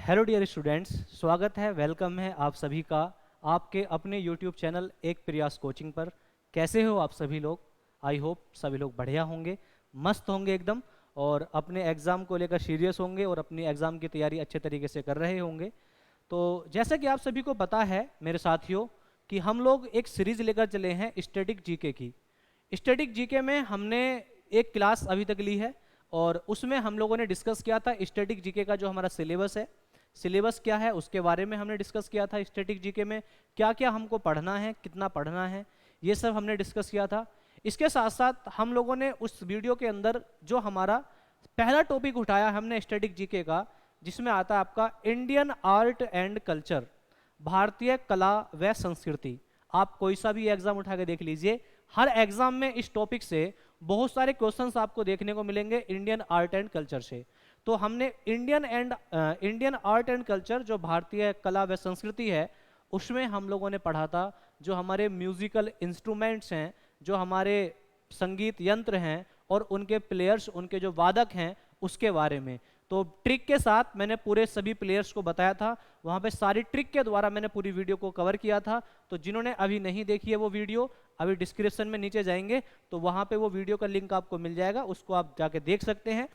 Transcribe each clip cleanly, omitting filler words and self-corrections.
Hello dear students, स्वागत है, welcome है आप सभी का आपके अपने यूट्यूब चैनल एक प्रयास कोचिंग पर। कैसे हो आप सभी लोग? आई होप सभी लोग बढ़िया होंगे, मस्त होंगे एकदम, और अपने एग्ज़ाम को लेकर सीरियस होंगे और अपनी एग्ज़ाम की तैयारी अच्छे तरीके से कर रहे होंगे। तो जैसा कि आप सभी को पता है मेरे साथियों कि हम लोग एक सीरीज़ लेकर चले हैं स्टैटिक जीके की। स्टैटिक जीके में हमने एक क्लास अभी तक ली है और उसमें हम लोगों ने डिस्कस किया था स्टैटिक जीके का जो हमारा सिलेबस है, सिलेबस क्या है उसके बारे में हमने डिस्कस किया था। स्टैटिक जीके में क्या क्या हमको पढ़ना है, कितना पढ़ना है, ये सब हमने डिस्कस किया था। इसके साथ साथ हम लोगों ने उस वीडियो के अंदर जो हमारा पहला टॉपिक उठाया हमने स्टैटिक जीके का, जिसमें आता है आपका इंडियन आर्ट एंड कल्चर, भारतीय कला व संस्कृति। आप कोई सा भी एग्जाम उठा के देख लीजिए, हर एग्जाम में इस टॉपिक से बहुत सारे क्वेश्चंस आपको देखने को मिलेंगे इंडियन आर्ट एंड कल्चर से। तो हमने इंडियन आर्ट एंड कल्चर जो भारतीय कला व संस्कृति है उसमें हम लोगों ने पढ़ा था जो हमारे म्यूजिकल इंस्ट्रूमेंट्स हैं, जो हमारे संगीत यंत्र हैं और उनके प्लेयर्स, उनके जो वादक हैं उसके बारे में। तो ट्रिक के साथ मैंने पूरे सभी प्लेयर्स को बताया था, वहाँ पे सारी ट्रिक के द्वारा मैंने पूरी वीडियो को कवर किया था। तो जिन्होंने अभी नहीं देखी है वो वीडियो, अभी डिस्क्रिप्शन में नीचे जाएंगे तो वहाँ पे वो वीडियो का लिंक आपको मिल जाएगा, उसको आप जाके देख सकते हैं।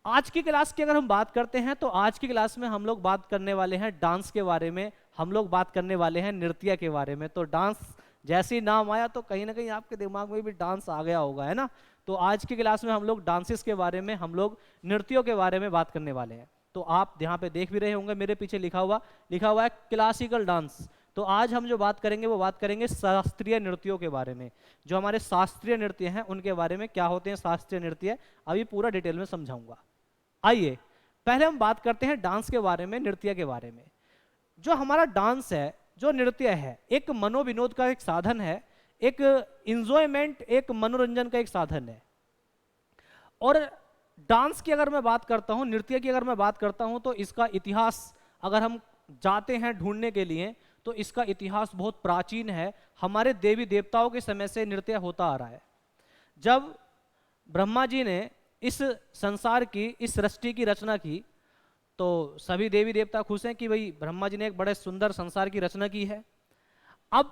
आज की क्लास की अगर हम बात करते हैं तो आज की क्लास में हम लोग बात करने वाले हैं डांस के बारे में, हम लोग बात करने वाले हैं नृत्य के बारे में। तो डांस जैसे ही नाम आया तो कहीं ना कहीं आपके दिमाग में भी डांस आ गया होगा, है ना? तो आज की क्लास में हम लोग डांसेस के बारे में, हम लोग नृत्यों के बारे में बात करने वाले हैं। तो आप यहाँ पे देख भी रहे होंगे मेरे पीछे लिखा हुआ है क्लासिकल डांस। तो आज हम जो बात करेंगे वो बात करेंगे शास्त्रीय नृत्यों के बारे में। जो हमारे शास्त्रीय नृत्य हैं उनके बारे में, क्या होते हैं शास्त्रीय नृत्य, अभी पूरा डिटेल में समझाऊंगा। आइए पहले हम बात करते हैं डांस के बारे में, नृत्य के बारे में। जो हमारा डांस है, जो नृत्य है, एक मनोविनोद का एक साधन है, एक इंजॉयमेंट, एक मनोरंजन का एक साधन है। और डांस की अगर मैं बात करता हूं, नृत्य की अगर मैं बात करता हूं, तो इसका इतिहास अगर हम जाते हैं ढूंढने के लिए तो इसका इतिहास बहुत प्राचीन है। हमारे देवी देवताओं के समय से नृत्य होता आ रहा है। जब ब्रह्मा जी ने इस संसार की, इस सृष्टि की रचना की तो सभी देवी देवता खुश हैं कि भाई ब्रह्मा जी ने एक बड़े सुंदर संसार की रचना की है। अब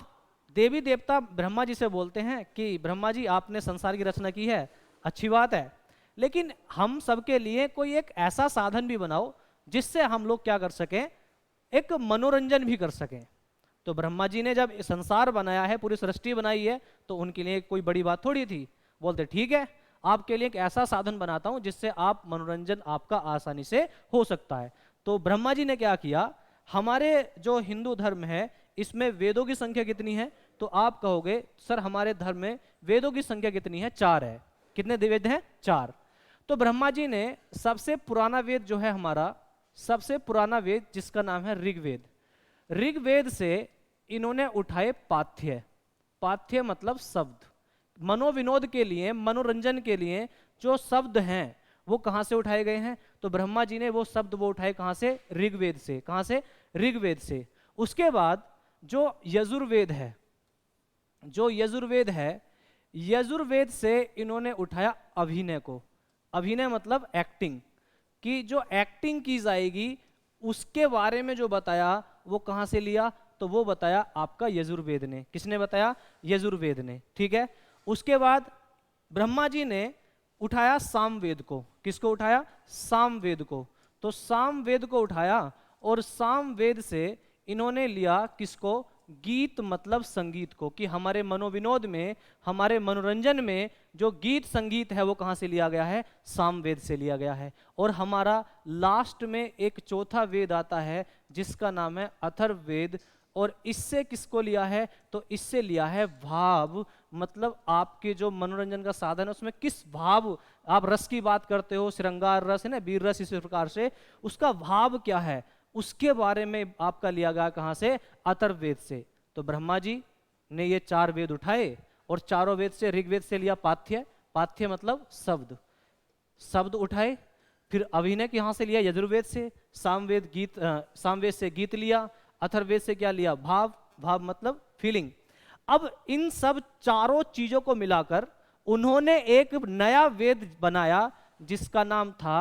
देवी देवता ब्रह्मा जी से बोलते हैं कि ब्रह्मा जी आपने संसार की रचना की है, अच्छी बात है, लेकिन हम सबके लिए कोई एक ऐसा साधन भी बनाओ जिससे हम लोग क्या कर सकें, एक मनोरंजन भी कर सकें। तो ब्रह्मा जी ने जब संसार बनाया है, पूरी सृष्टि बनाई है, तो उनके लिए कोई बड़ी बात थोड़ी थी। बोलते ठीक है, आपके लिए एक ऐसा साधन बनाता हूं जिससे आप मनोरंजन आपका आसानी से हो सकता है। तो ब्रह्मा जी ने क्या किया, हमारे जो हिंदू धर्म है इसमें वेदों की संख्या कितनी है? तो आप कहोगे सर हमारे धर्म में वेदों की संख्या कितनी है? 4 है। कितने वेद हैं? 4। तो ब्रह्मा जी ने सबसे पुराना वेद जो है हमारा, सबसे पुराना वेद जिसका नाम है ऋग्वेद, ऋग्वेद से इन्होंने उठाए पाथ्य। पाथ्य मतलब शब्द, मनोविनोद के लिए, मनोरंजन के लिए जो शब्द हैं वो कहां से उठाए गए हैं? तो ब्रह्मा जी ने वो शब्द वो उठाए कहां से? ऋग्वेद से। कहां से? ऋग्वेद से। उसके बाद जो यजुर्वेद है, जो यजुर्वेद है, यजुर्वेद से इन्होंने उठाया अभिनय को। अभिनय मतलब एक्टिंग, कि जो एक्टिंग की जाएगी उसके बारे में जो बताया वो कहां से लिया? तो वो बताया आपका यजुर्वेद ने। किसने बताया? यजुर्वेद ने। ठीक है। उसके बाद ब्रह्मा जी ने उठाया सामवेद को। किसको उठाया? सामवेद को। तो सामवेद को उठाया और सामवेद से इन्होंने लिया किसको? गीत मतलब संगीत को, कि हमारे मनोविनोद में, हमारे मनोरंजन में जो गीत संगीत है वो कहां से लिया गया है? सामवेद से लिया गया है। और हमारा लास्ट में एक चौथा वेद आता है जिसका नाम है अथर्ववेद। और इससे किसको लिया है? तो इससे लिया है भाव, मतलब आपके जो मनोरंजन का साधन है उसमें किस भाव, आप रस की बात करते हो, श्रृंगार रस है ना, वीर रस, इस प्रकार से उसका भाव क्या है उसके बारे में आपका लिया गया कहां से? अथर्ववेद से। तो ब्रह्मा जी ने ये 4 वेद उठाए और चारों वेद से, ऋग्वेद से लिया पाथ्य, पाथ्य मतलब शब्द, शब्द उठाए। फिर अभिनय यहां से लिया यजुर्वेद से, सामवेद गीत, सामवेद से गीत लिया, अथर्ववेद से क्या लिया? भाव, भाव मतलब फीलिंग। अब इन सब चारों चीजों को मिलाकर उन्होंने एक नया वेद बनाया जिसका नाम था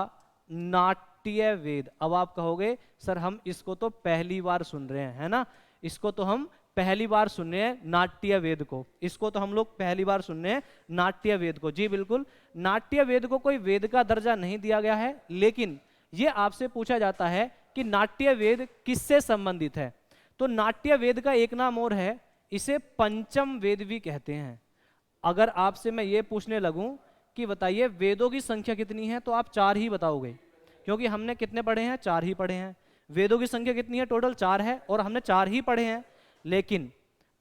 नाट्य। नाट्य वेद। अब आप कहोगे सर हम इसको तो पहली बार सुन रहे हैं, है ना, इसको तो हम पहली बार सुन रहे हैं नाट्य वेद को, इसको तो हम लोग पहली बार सुन रहे हैं नाट्य वेद को। जी बिल्कुल, नाट्य वेद को कोई वेद का दर्जा नहीं दिया गया है, लेकिन ये आपसे पूछा जाता है कि नाट्य वेद किससे संबंधित है। तो नाट्य वेद का एक नाम और है, इसे पंचम वेद भी कहते हैं। अगर आपसे मैं ये पूछने लगूं कि बताइए वेदों की संख्या कितनी है, तो आप 4 ही बताओगे, क्योंकि हमने कितने पढ़े हैं, 4 ही पढ़े हैं। वेदों की संख्या कितनी है, टोटल 4 है, और हमने 4 ही पढ़े हैं। लेकिन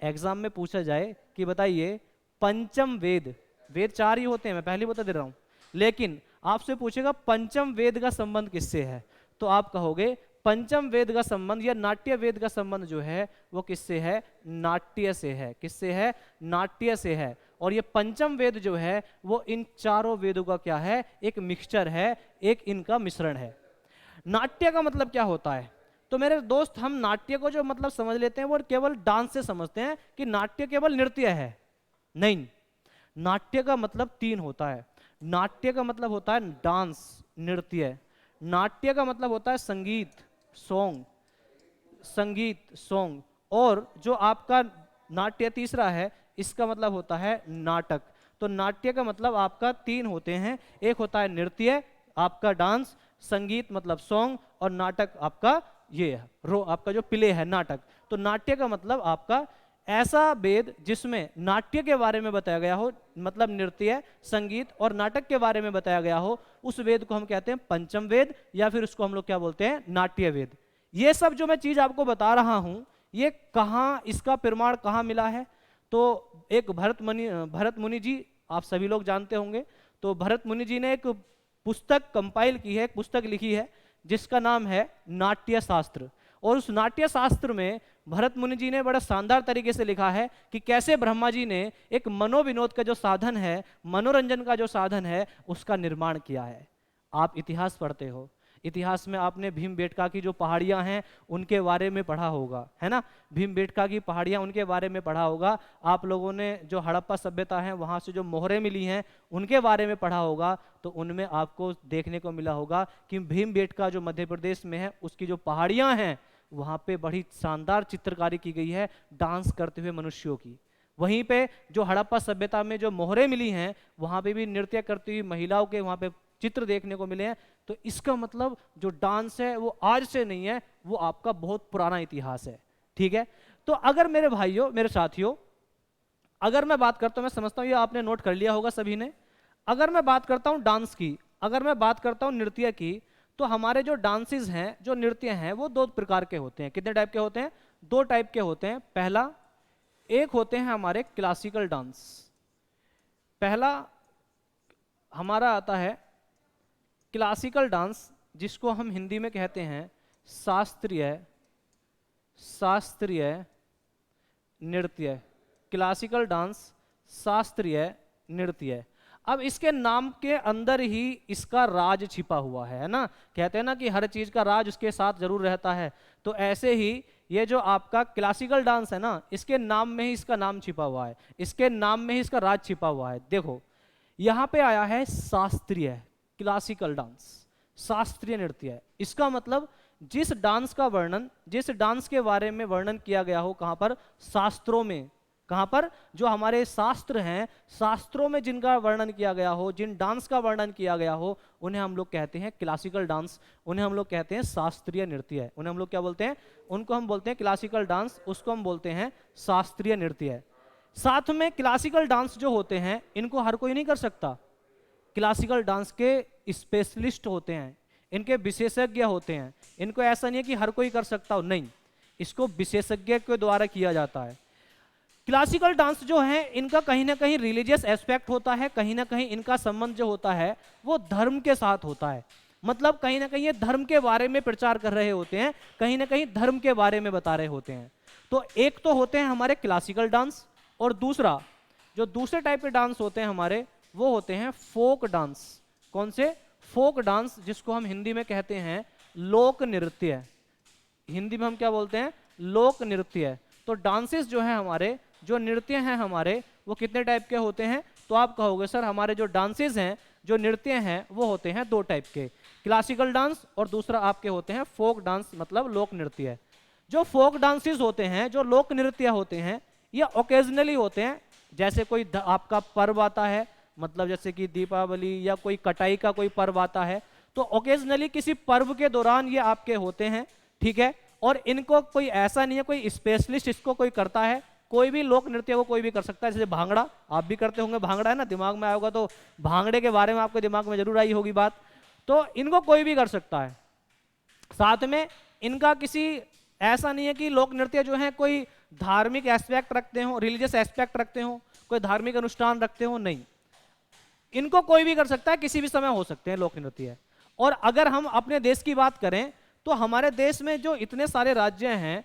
एग्जाम में पूछा जाए कि बताइए पंचम वेद, वेद 4 ही होते हैं, मैं पहले बता दे रहा हूं, लेकिन आपसे पूछेगा पंचम वेद का संबंध किससे है, तो आप कहोगे पंचम वेद का संबंध या नाट्य वेद का संबंध जो है वो किससे है, नाट्य से है। किससे है, नाट्य से है। और ये पंचम वेद जो है वो इन चारों वेदों का क्या है, एक मिक्सचर है, एक इनका मिश्रण है। नाट्य का मतलब क्या होता है, तो मेरे दोस्त हम नाट्य को जो मतलब समझ लेते हैं वो केवल डांस से समझते हैं कि नाट्य केवल नृत्य है। नहीं, नाट्य का मतलब 3 होता है। नाट्य का मतलब होता है डांस, नृत्य। नाट्य का मतलब होता है संगीत, सॉन्ग, संगीत सॉन्ग। और जो आपका नाट्य तीसरा है, इसका मतलब होता है नाटक। तो नाट्य का मतलब आपका 3 होते हैं, एक होता है नृत्य, आपका डांस, संगीत मतलब सॉन्ग, और नाटक आपका ये है आपका जो प्ले है नाटक। तो नाट्य का मतलब आपका ऐसा वेद जिसमें नाट्य के बारे में बताया गया हो, मतलब नृत्य, संगीत और नाटक के बारे में बताया गया हो, उस वेद को हम कहते हैं पंचम वेद, या फिर उसको हम लोग क्या बोलते हैं, नाट्य वेद। ये सब जो मैं चीज आपको बता रहा हूं, ये कहाँ, इसका प्रमाण कहाँ मिला है, तो एक भरत मुनि जी, आप सभी लोग जानते होंगे, तो भरत मुनि जी ने एक पुस्तक कंपाइल की है, एक पुस्तक लिखी है जिसका नाम है नाट्य शास्त्र। और उस नाट्य शास्त्र में भरत मुनि जी ने बड़ा शानदार तरीके से लिखा है कि कैसे ब्रह्मा जी ने एक मनोविनोद का जो साधन है, मनोरंजन का जो साधन है, उसका निर्माण किया है। आप इतिहास पढ़ते हो, इतिहास में आपने भीमबेटका की जो पहाड़ियां हैं उनके बारे में पढ़ा होगा, है ना, भीमबेटका की पहाड़ियां उनके बारे में पढ़ा होगा। आप लोगों ने जो हड़प्पा सभ्यता है वहां से जो मोहरें मिली हैं उनके बारे में पढ़ा होगा, तो उनमें आपको देखने को मिला होगा कि भीमबेटका जो मध्य प्रदेश में है उसकी जो पहाड़ियां हैं वहां पे बड़ी शानदार चित्रकारी की गई है डांस करते हुए मनुष्यों की। वहीं पे जो हड़प्पा सभ्यता में जो मोहरें मिली हैं वहां पे भी नृत्य करती हुई महिलाओं के वहां पे चित्र देखने को मिले हैं। तो इसका मतलब जो डांस है वो आज से नहीं है, वो आपका बहुत पुराना इतिहास है। ठीक है, तो अगर मेरे भाइयों, मेरे साथियों, अगर मैं बात करता हूं, मैं समझता हूं ये आपने नोट कर लिया होगा सभी ने, अगर मैं बात करता हूं डांस की, अगर मैं बात करता हूं नृत्य की, तो हमारे जो डांसेस हैं, जो नृत्य हैं, वो 2 प्रकार के होते हैं। कितने टाइप के होते हैं, 2 टाइप के होते हैं। पहला, एक होते हैं हमारे क्लासिकल डांस। पहला हमारा आता है क्लासिकल डांस, जिसको हम हिंदी में कहते हैं शास्त्रीय नृत्य। क्लासिकल डांस, शास्त्रीय नृत्य। अब इसके नाम के अंदर ही इसका राज छिपा हुआ है ना, कहते हैं ना कि हर चीज का राज उसके साथ जरूर रहता है। तो ऐसे ही ये जो आपका क्लासिकल डांस है ना, इसके नाम में ही इसका नाम छिपा हुआ है, इसके नाम में ही इसका राज छिपा हुआ है। देखो यहाँ पे आया है शास्त्रीय, क्लासिकल डांस, शास्त्रीय नृत्य। इसका मतलब जिस डांस का वर्णन, जिस डांस के बारे में वर्णन किया गया हो, कहां पर, शास्त्रों में, कहां पर, जो हमारे शास्त्र हैं, शास्त्रों में जिनका वर्णन किया गया हो, जिन डांस का वर्णन किया गया हो, उन्हें हम लोग कहते हैं क्लासिकल डांस, उन्हें हम लोग कहते हैं शास्त्रीय नृत्य। उन्हें हम लोग क्या बोलते हैं, उनको हम बोलते हैं क्लासिकल डांस, उसको हम बोलते हैं शास्त्रीय नृत्य। साथ में क्लासिकल डांस जो होते हैं इनको हर कोई नहीं कर सकता, क्लासिकल डांस के स्पेशलिस्ट होते हैं, इनके विशेषज्ञ होते हैं। इनको ऐसा नहीं है कि हर कोई कर सकता हो, नहीं, इसको विशेषज्ञ के द्वारा किया जाता है। क्लासिकल डांस जो है इनका कहीं ना कहीं रिलीजियस एस्पेक्ट होता है, कहीं ना कहीं इनका संबंध जो होता है वो धर्म के साथ होता है। मतलब कहीं ना कहीं ये धर्म के बारे में प्रचार कर रहे होते हैं, कहीं ना कहीं धर्म के बारे में बता रहे होते हैं। तो एक तो होते हैं हमारे क्लासिकल डांस, और दूसरा जो दूसरे टाइप के डांस होते हैं हमारे, वो होते हैं फोक डांस। कौन से, फोक डांस, जिसको हम हिंदी में कहते हैं लोक नृत्य। हिंदी में हम क्या बोलते हैं, लोक नृत्य। तो डांसेस जो है हमारे, जो नृत्य हैं हमारे, वो कितने टाइप के होते हैं, तो आप कहोगे सर हमारे जो डांसेस हैं जो नृत्य हैं वो होते हैं दो टाइप के, क्लासिकल डांस और दूसरा आपके होते हैं फोक डांस, मतलब लोक नृत्य। जो फोक डांसेस होते हैं, जो लोक नृत्य होते हैं, ये ओकेजनली होते हैं। जैसे कोई आपका पर्व आता है, मतलब जैसे कि दीपावली या कोई कटाई का कोई पर्व आता है, तो ओकेजनली किसी पर्व के दौरान ये आपके होते हैं, ठीक है। और इनको कोई ऐसा नहीं है कोई स्पेशलिस्ट इसको कोई करता है, कोई भी लोक नृत्य को कोई भी कर सकता है। जैसे भांगड़ा, आप भी करते होंगे, भांगड़ा है ना, दिमाग में आया होगा तो भांगड़े के बारे में आपके दिमाग में जरूर आई होगी बात। तो इनको कोई भी कर सकता है। साथ में इनका किसी ऐसा नहीं है कि लोक नृत्य जो है कोई धार्मिक एस्पेक्ट रखते हो, रिलीजियस एस्पेक्ट रखते हो, कोई धार्मिक अनुष्ठान रखते हो, नहीं, इनको कोई भी कर सकता है, किसी भी समय हो सकते हैं लोक नृत्य। और अगर हम अपने देश की बात करें तो हमारे देश में जो इतने सारे राज्य हैं,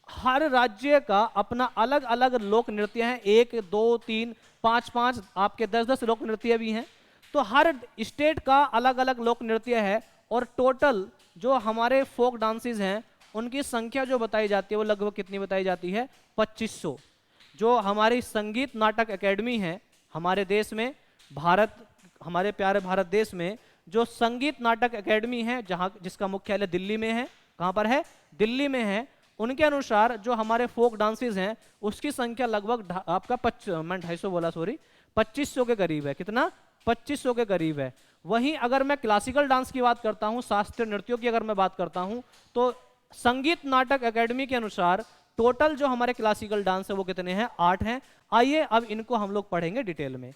हर राज्य का अपना अलग अलग लोक नृत्य है, 1 2 3 5 5 आपके 10 लोक नृत्य भी हैं। तो हर स्टेट का अलग अलग लोक नृत्य है। और टोटल जो हमारे फोक डांसेस हैं उनकी संख्या जो बताई जाती है वो लगभग कितनी बताई जाती है, 2500। जो हमारी संगीत नाटक एकेडमी है हमारे देश में, भारत, हमारे प्यारे भारत देश में जो संगीत नाटक एकेडमी है, जहाँ जिसका मुख्यालय दिल्ली में है, कहाँ पर है, दिल्ली में है, उनके अनुसार जो हमारे फोक डांसेस हैं उसकी संख्या लगभग आपका 250 बोला, सॉरी, 2500 के करीब है। कितना? 2500 के करीब है। वहीं अगर मैं क्लासिकल डांस की बात करता हूँ, शास्त्रीय नृत्यों की अगर मैं बात करता हूँ, तो संगीत नाटक एकेडमी के अनुसार टोटल जो हमारे क्लासिकल डांस है वो कितने हैं, 8 हैं। आइए अब इनको हम लोग पढ़ेंगे डिटेल में।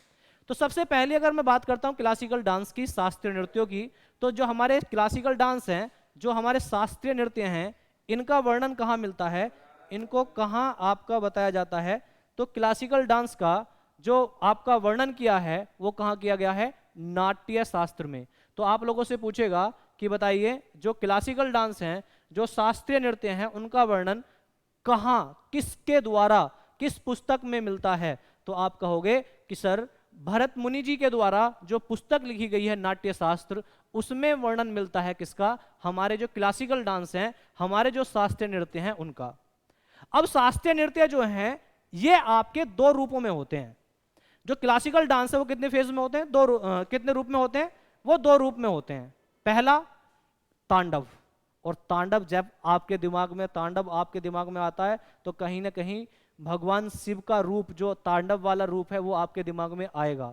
तो सबसे पहले अगर मैं बात करता हूँ क्लासिकल डांस की, शास्त्रीय नृत्यों की, तो जो हमारे क्लासिकल डांस हैं, जो हमारे शास्त्रीय नृत्य हैं, इनका वर्णन कहाँ मिलता है, इनको कहाँ आपका बताया जाता है, तो क्लासिकल डांस का जो आपका वर्णन किया है वो कहाँ किया गया है, नाट्य शास्त्र में। तो आप लोगों से पूछेगा कि बताइए जो क्लासिकल डांस हैं, जो शास्त्रीय नृत्य हैं, उनका वर्णन कहाँ, किसके द्वारा, किस पुस्तक में मिलता है, तो आप कहोगे कि सर भरत मुनि जी के द्वारा जो पुस्तक लिखी गई है नाट्य शास्त्र, उसमें वर्णन मिलता है किसका, हमारे जो क्लासिकल डांस हैं, हमारे जो शास्त्रीय नृत्य हैं उनका। अब शास्त्रीय नृत्य जो हैं ये आपके दो रूपों में होते हैं। जो क्लासिकल डांस है वो कितने फेज में होते हैं, कितने रूप में होते हैं, वो 2 रूप में होते हैं। पहला तांडव, और तांडव जब आपके दिमाग में, तांडव आपके दिमाग में आता है तो कहीं ना कहीं भगवान शिव का रूप, जो तांडव वाला रूप है, वो आपके दिमाग में आएगा।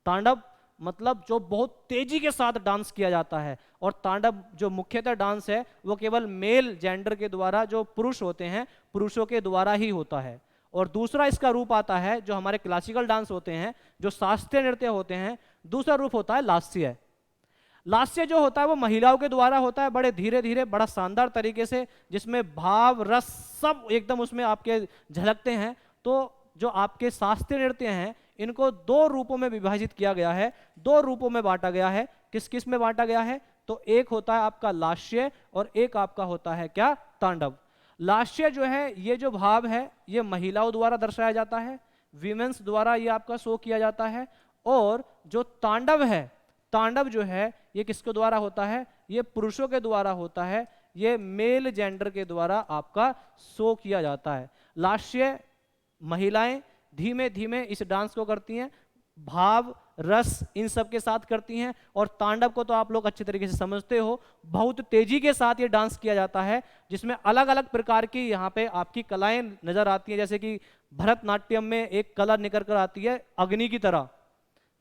तांडव मतलब जो बहुत तेजी के साथ डांस किया जाता है। और तांडव जो मुख्यतः डांस है वो केवल मेल जेंडर के द्वारा, जो पुरुष होते हैं, पुरुषों के द्वारा ही होता है। और दूसरा इसका रूप आता है, जो हमारे क्लासिकल डांस होते हैं, जो शास्त्रीय नृत्य होते हैं, दूसरा रूप होता है लास्य। लास्य जो होता है वो महिलाओं के द्वारा होता है, बड़े धीरे धीरे, बड़ा शानदार तरीके से, जिसमें भाव रस सब एकदम उसमें आपके झलकते हैं। तो जो आपके शास्त्रीय नृत्य हैं इनको 2 रूपों में विभाजित किया गया है, 2 रूपों में बांटा गया है। किस किस में बांटा गया है, तो एक होता है आपका लास्य और एक आपका होता है क्या, तांडव। लास्य जो है, ये जो भाव है ये महिलाओं द्वारा दर्शाया जाता है, विमेंस द्वारा ये आपका शो किया जाता है। और जो तांडव है, तांडव जो है ये किसके द्वारा होता है, ये पुरुषों के द्वारा होता है, ये मेल जेंडर के द्वारा आपका शो किया जाता है। लास्य महिलाएं धीमे धीमे इस डांस को करती हैं, भाव रस इन सब के साथ करती हैं। और तांडव को तो आप लोग अच्छे तरीके से समझते हो, बहुत तेजी के साथ ये डांस किया जाता है, जिसमें अलग अलग प्रकार की यहाँ पे आपकी कलाएं नजर आती हैं। जैसे कि भरतनाट्यम में एक कला निकल कर आती है अग्नि की तरह,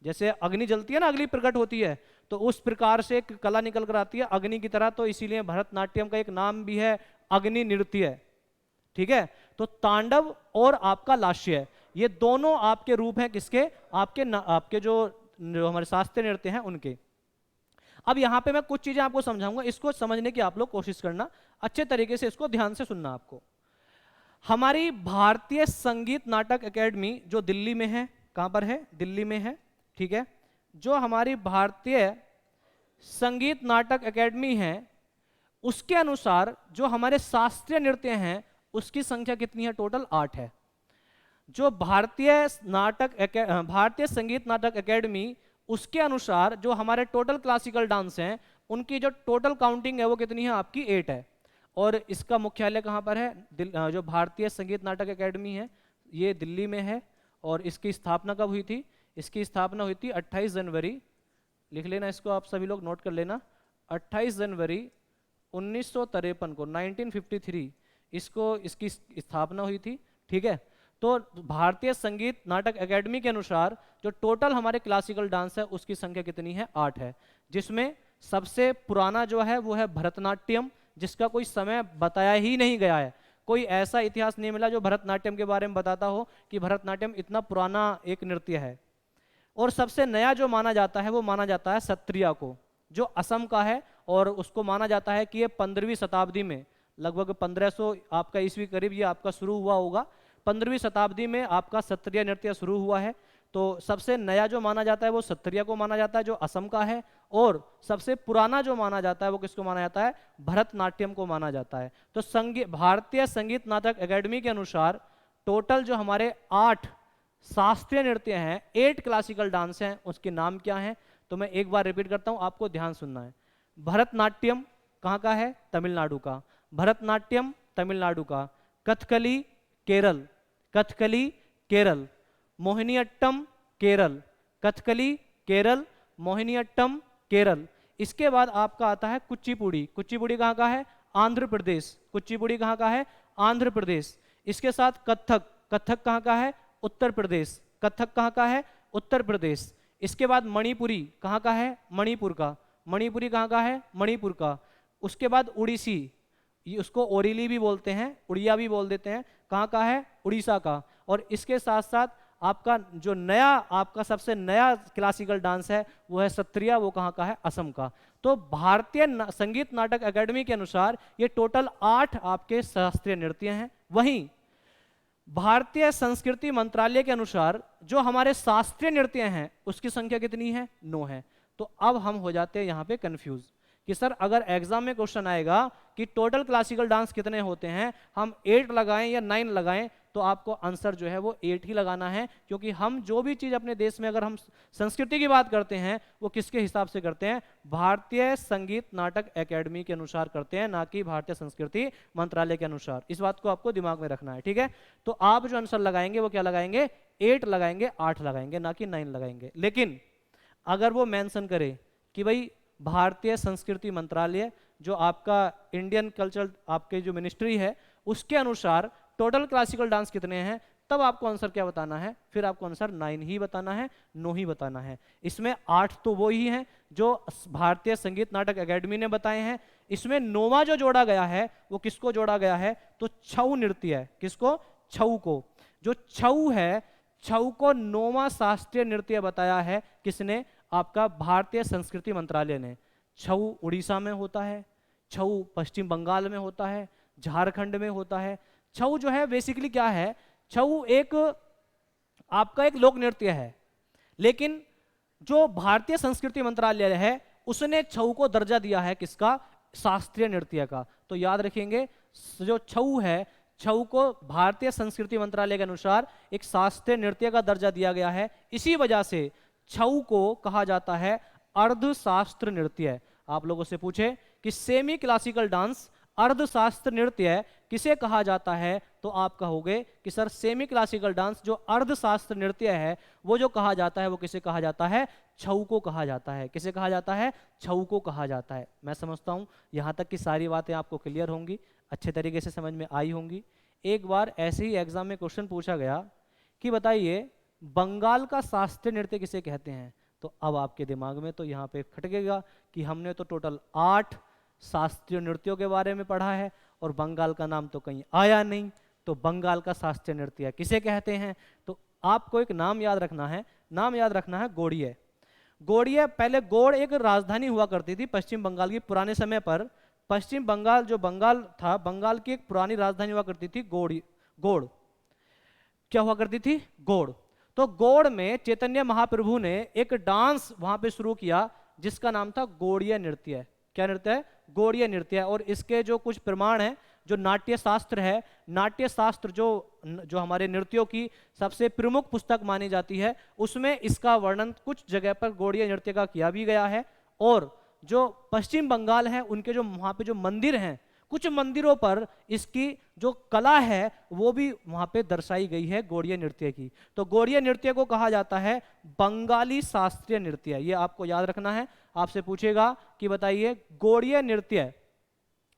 जैसे अग्नि जलती है ना, अग्नि प्रकट होती है, तो उस प्रकार से एक कला निकल कर आती है अग्नि की तरह। तो इसीलिए भरतनाट्यम का एक नाम भी है अग्नि नृत्य, ठीक है। तो तांडव और आपका लास्य, ये दोनों आपके रूप हैं किसके, आपके जो हमारे शास्त्रीय नृत्य हैं उनके। अब यहाँ पे मैं कुछ चीजें आपको समझाऊंगा, इसको समझने की आप लोग कोशिश करना, अच्छे तरीके से इसको ध्यान से सुनना आपको। हमारी भारतीय संगीत नाटक एकेडमी जो दिल्ली में है, कहाँ पर है, दिल्ली में है, ठीक है। जो हमारी भारतीय संगीत नाटक एकेडमी है उसके अनुसार जो हमारे शास्त्रीय नृत्य हैं उसकी संख्या कितनी है, टोटल 8 है। जो भारतीय संगीत नाटक एकेडमी, उसके अनुसार जो हमारे टोटल क्लासिकल डांस हैं उनकी जो टोटल काउंटिंग है वो कितनी है, आपकी 8 है। और इसका मुख्यालय कहाँ पर है, जो भारतीय संगीत नाटक एकेडमी है ये दिल्ली में है। और इसकी स्थापना कब हुई थी, इसकी स्थापना हुई थी 28 जनवरी लिख लेना इसको, आप सभी लोग नोट कर लेना। 28 जनवरी 1953 को 1953 इसकी स्थापना हुई थी, ठीक है। तो भारतीय संगीत नाटक एकेडमी के अनुसार जो टोटल हमारे क्लासिकल डांस है उसकी संख्या कितनी है? 8 है, जिसमें सबसे पुराना जो है वो है भरतनाट्यम, जिसका कोई समय बताया ही नहीं गया है। कोई ऐसा इतिहास नहीं मिला जो भरतनाट्यम के बारे में बताता हो कि भरतनाट्यम इतना पुराना एक नृत्य है। और सबसे नया जो माना जाता है वो माना जाता है सत्रिया को, जो असम का है, और उसको माना जाता है कि ये 15वीं शताब्दी में लगभग 1500 आपका ईस्वी करीब ये आपका शुरू हुआ होगा। 15वीं शताब्दी में आपका सत्रिया नृत्य शुरू हुआ है। तो सबसे नया जो माना जाता है वो सत्रिया को माना जाता है जो असम का है, और सबसे पुराना जो माना जाता है वो किसको माना जाता है? भरतनाट्यम को माना जाता है। तो भारतीय संगीत नाटक एकेडमी के अनुसार टोटल जो हमारे 8 शास्त्रीय नृत्य हैं, 8 क्लासिकल डांस हैं, उसके नाम क्या हैं? तो मैं एक बार रिपीट करता हूं, आपको ध्यान सुनना है। भरतनाट्यम कहाँ का है? तमिलनाडु का। भरतनाट्यम तमिलनाडु का। कथकली केरल, कथकली केरल। मोहिनीअट्टम केरल, कथकली केरल, मोहिनीअट्टम केरल। इसके बाद आपका आता है कुचिपुड़ी। कुचिपुड़ी कहाँ का है? आंध्र प्रदेश। कुचिपुड़ी कहाँ का है? आंध्र प्रदेश। इसके साथ कथक, कथक कहाँ का है? उत्तर प्रदेश। कथक कहाँ का है? उत्तर प्रदेश। इसके बाद मणिपुरी कहाँ का है? मणिपुर का। मणिपुरी कहाँ का है? मणिपुर का। उसके बाद उड़ीसी, उसको ओरिली भी बोलते हैं, उड़िया भी बोल देते हैं, कहाँ का है? उड़ीसा का। और इसके साथ साथ आपका जो नया आपका सबसे नया क्लासिकल डांस है वो है सत्रिया, वो कहाँ का है? असम का। तो भारतीय संगीत नाटक एकेडमी के अनुसार ये टोटल 8 आपके शास्त्रीय नृत्य हैं। वहीं भारतीय संस्कृति मंत्रालय के अनुसार जो हमारे शास्त्रीय नृत्य हैं उसकी संख्या कितनी है? 9 है। तो अब हम हो जाते हैं यहाँ पे कंफ्यूज कि सर अगर एग्जाम में क्वेश्चन आएगा कि टोटल क्लासिकल डांस कितने होते हैं, हम 8 लगाएं या 9 लगाएं, तो आपको आंसर जो है वो 8 ही लगाना है, क्योंकि हम जो भी चीज़ अपने देश में अगर हम संस्कृति की बात करते हैं वो किसके हिसाब से करते हैं? भारतीय संगीत नाटक एकेडमी के अनुसार करते हैं, ना कि भारतीय संस्कृति मंत्रालय के अनुसार। इस बात को आपको दिमाग में रखना है, ठीक है। तो आप जो आंसर लगाएंगे वो क्या लगाएंगे? 8 लगाएंगे, 8 लगाएंगे, ना कि 9 लगाएंगे। लेकिन अगर वो मेंशन करे कि भाई भारतीय संस्कृति मंत्रालय जो आपका इंडियन कल्चर आपके जो मिनिस्ट्री है उसके अनुसार टोटल क्लासिकल डांस कितने हैं, तब आपको आंसर क्या बताना है? फिर आपको आंसर 9 ही बताना है, 9 ही बताना है। इसमें 8 तो वो ही हैं जो भारतीय संगीत नाटक एकेडमी ने बताए हैं। इसमें 9वां जो जोड़ा गया है वो किसको जोड़ा गया है? तो छऊ नृत्य है। किसको? छऊ को। जो छऊ है, छऊ को 9वां शास्त्रीय नृत्य बताया है किसने? आपका भारतीय संस्कृति मंत्रालय ने। छऊ उड़ीसा में होता है, छऊ पश्चिम बंगाल में होता है, झारखंड में होता है। छऊ जो है बेसिकली क्या है? छऊ एक आपका एक लोक नृत्य है, लेकिन जो भारतीय संस्कृति मंत्रालय है उसने छऊ को दर्जा दिया है किसका? शास्त्रीय नृत्य का। तो याद रखेंगे जो छऊ है, छऊ को भारतीय संस्कृति मंत्रालय के अनुसार एक शास्त्रीय नृत्य का दर्जा दिया गया है। इसी वजह से छऊ को कहा जाता है अर्धशास्त्र नृत्य। आप लोगों से पूछे कि सेमी क्लासिकल डांस अर्धशास्त्र नृत्य किसे कहा जाता है, तो आप कहोगे कि सर सेमी क्लासिकल डांस जो अर्धशास्त्र नृत्य है वो जो कहा जाता है वो किसे कहा जाता है? छऊ को कहा जाता है। किसे कहा जाता है? छऊ को कहा जाता है। मैं समझता हूँ यहाँ तक की सारी बातें आपको क्लियर होंगी, अच्छे तरीके से समझ में आई होंगी। एक बार ऐसे ही एग्जाम में क्वेश्चन पूछा गया कि बताइए बंगाल का शास्त्रीय नृत्य किसे कहते हैं, तो अब आपके दिमाग में तो यहाँ पे खटकेगा कि हमने तो टोटल 8 शास्त्रीय नृत्यों के बारे में पढ़ा है और बंगाल का नाम तो कहीं आया नहीं, तो बंगाल का शास्त्रीय नृत्य किसे कहते हैं? तो आपको एक नाम याद रखना है, नाम याद रखना है गोड़िये। गोड़िये, पहले गोड़ एक राजधानी हुआ करती थी पश्चिम बंगाल की। पुराने समय पर पश्चिम बंगाल जो बंगाल था, बंगाल की एक पुरानी राजधानी हुआ करती थी गोड़। क्या हुआ करती थी? गोड़। तो गोड़ में चैतन्य महाप्रभु ने एक डांस वहां पे शुरू किया जिसका नाम था गोड़िया नृत्य। क्या नृत्य है? गोड़िया नृत्य। और इसके जो कुछ प्रमाण हैं, जो नाट्य शास्त्र है, नाट्य शास्त्र जो हमारे नृत्यों की सबसे प्रमुख पुस्तक मानी जाती है, उसमें इसका वर्णन कुछ जगह पर गोड़िया नृत्य का किया भी गया है। और जो पश्चिम बंगाल है उनके जो वहाँ पे जो मंदिर हैं, कुछ मंदिरों पर इसकी जो कला है वो भी वहां पे दर्शाई गई है गौड़िया नृत्य की। तो गौड़िया नृत्य को कहा जाता है बंगाली शास्त्रीय नृत्य, ये आपको याद रखना है। आपसे पूछेगा कि बताइए गौड़िया नृत्य,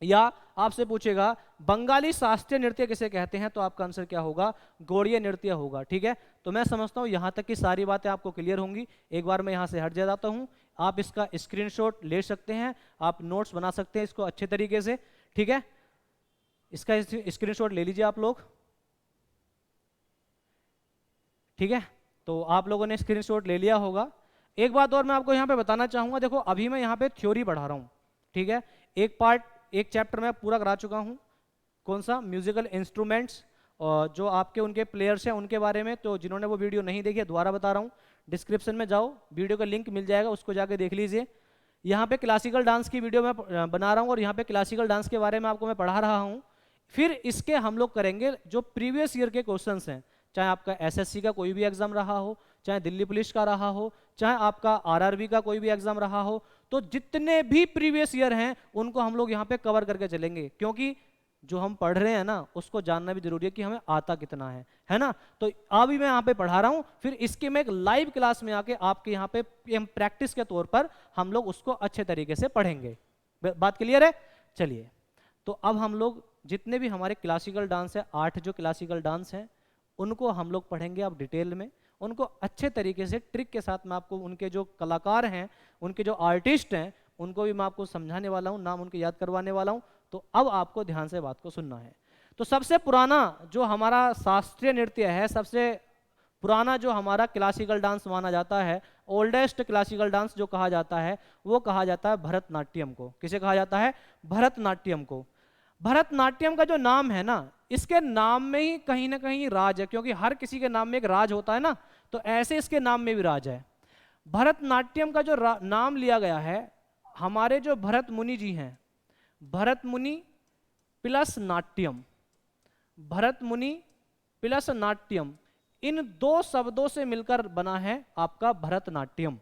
या आपसे पूछेगा बंगाली शास्त्रीय नृत्य किसे कहते हैं, तो आपका आंसर क्या होगा, गौड़िया नृत्य होगा। ठीक है, तो मैं समझता हूं यहां तक की सारी बातें आपको क्लियर होंगी। एक बार मैं यहां से हट जाता हूं, आप इसका स्क्रीनशॉट ले सकते हैं, आप नोट्स बना सकते हैं इसको अच्छे तरीके से। ठीक है, इसका स्क्रीनशॉट ले लीजिए आप लोग। ठीक है, तो आप लोगों ने स्क्रीनशॉट ले लिया होगा। एक बात और मैं आपको यहाँ पे बताना चाहूंगा, देखो अभी मैं यहाँ पे थ्योरी पढ़ा रहा हूँ। ठीक है, एक पार्ट, एक चैप्टर मैं पूरा करा चुका हूँ, कौन सा, म्यूजिकल इंस्ट्रूमेंट्स, और जो आपके उनके प्लेयर्स हैं उनके बारे में। तो जिन्होंने वो वीडियो नहीं देखी है दोबारा बता रहा हूँ, डिस्क्रिप्शन में जाओ, वीडियो का लिंक मिल जाएगा, उसको जाके देख लीजिए। यहाँ पे क्लासिकल डांस की वीडियो मैं बना रहा हूँ और यहाँ पे क्लासिकल डांस के बारे में आपको मैं पढ़ा रहा हूँ। फिर इसके हम लोग करेंगे जो प्रीवियस ईयर के क्वेश्चंस हैं, चाहे आपका एसएससी का कोई भी एग्जाम रहा हो, चाहे दिल्ली पुलिस का रहा हो, चाहे आपका आरआरबी का कोई भी एग्जाम रहा हो, तो जितने भी प्रीवियस ईयर हैं उनको हम लोग यहाँ पे कवर करके चलेंगे, क्योंकि जो हम पढ़ रहे हैं ना उसको जानना भी जरूरी है कि हमें आता कितना है ना। तो अभी मैं यहाँ पे पढ़ा रहा हूँ, फिर इसके मैं एक लाइव क्लास में आके आपके यहाँ पे प्रैक्टिस के तौर पर हम लोग उसको अच्छे तरीके से पढ़ेंगे। बात क्लियर है? चलिए, तो अब हम लोग जितने भी हमारे क्लासिकल डांस है, 8 जो क्लासिकल डांस हैं उनको हम लोग पढ़ेंगे अब डिटेल में, उनको अच्छे तरीके से ट्रिक के साथ मैं आपको उनके जो कलाकार हैं, उनके जो आर्टिस्ट हैं, उनको भी मैं आपको समझाने वाला हूँ, नाम उनके याद करवाने वाला हूँ। तो अब आपको ध्यान से बात को सुनना है। तो सबसे पुराना जो हमारा शास्त्रीय नृत्य है, सबसे पुराना जो हमारा क्लासिकल डांस माना जाता है, ओल्डेस्ट क्लासिकल डांस जो कहा जाता है, वो कहा जाता है भरतनाट्यम को। किसे कहा जाता है? भरतनाट्यम को। भरतनाट्यम का जो नाम है ना, इसके नाम में ही कहीं ना कहीं राज है, क्योंकि हर किसी के नाम में एक राज होता है ना, तो ऐसे इसके नाम में भी राज है। भरतनाट्यम का जो नाम लिया गया है, हमारे जो भरत मुनि जी हैं, भरत मुनि प्लस नाट्यम, भरत मुनि प्लस नाट्यम, इन 2 शब्दों से मिलकर बना है आपका भरतनाट्यम।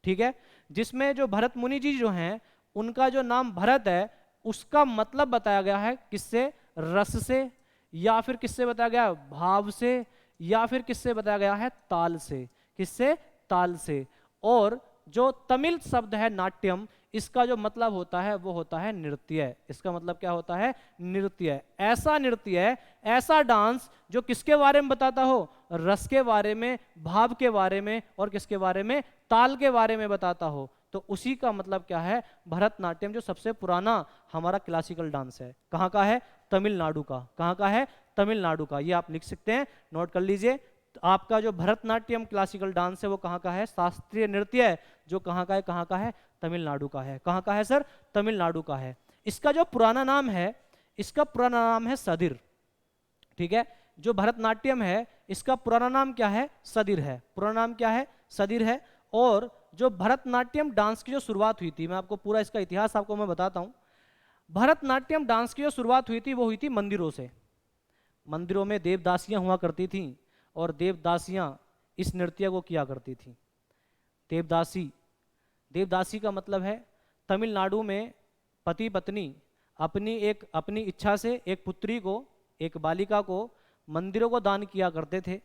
ठीक है, जिसमें जो भरत मुनि जी जो हैं उनका जो नाम भरत है, उसका मतलब बताया गया है किससे? रस से, या फिर किससे बताया गया? भाव से, या फिर किससे बताया गया है? ताल से। किससे? ताल से। और जो तमिल शब्द है नाट्यम, इसका जो मतलब होता है वो होता है नृत्य। इसका मतलब क्या होता है? नृत्य। ऐसा नृत्य, ऐसा डांस जो किसके बारे में बताता हो? रस के बारे में, भाव के बारे में, और किसके बारे में? ताल के बारे में बताता हो। तो उसी का मतलब क्या है? भरतनाट्यम, जो सबसे पुराना हमारा क्लासिकल डांस है। कहाँ का है? तमिलनाडु का। कहाँ का है? तमिलनाडु का। ये आप लिख सकते हैं, नोट कर लीजिए। तो आपका जो भरतनाट्यम क्लासिकल डांस है वो कहाँ का है? शास्त्रीय नृत्य है, जो कहाँ का है? कहाँ का है? तमिलनाडु का है। कहाँ का है सर? तमिलनाडु का है। इसका जो पुराना नाम है, इसका पुराना नाम है सदिर। ठीक है, जो भरतनाट्यम है इसका पुराना नाम क्या है? सदिर है। पुराना नाम क्या है? सदिर है। और जो भरतनाट्यम डांस की जो शुरुआत हुई थी, मैं आपको पूरा इसका इतिहास आपको मैं बताता हूँ। भरतनाट्यम डांस की जो शुरुआत हुई थी वो हुई थी मंदिरों से। मंदिरों में देवदासियां हुआ करती थीं और देवदासियां इस नृत्य को किया करती थीं। देवदासी, देवदासी का मतलब है तमिलनाडु में पति पत्नी अपनी इच्छा से एक पुत्री को, एक बालिका को मंदिरों को दान किया करते थे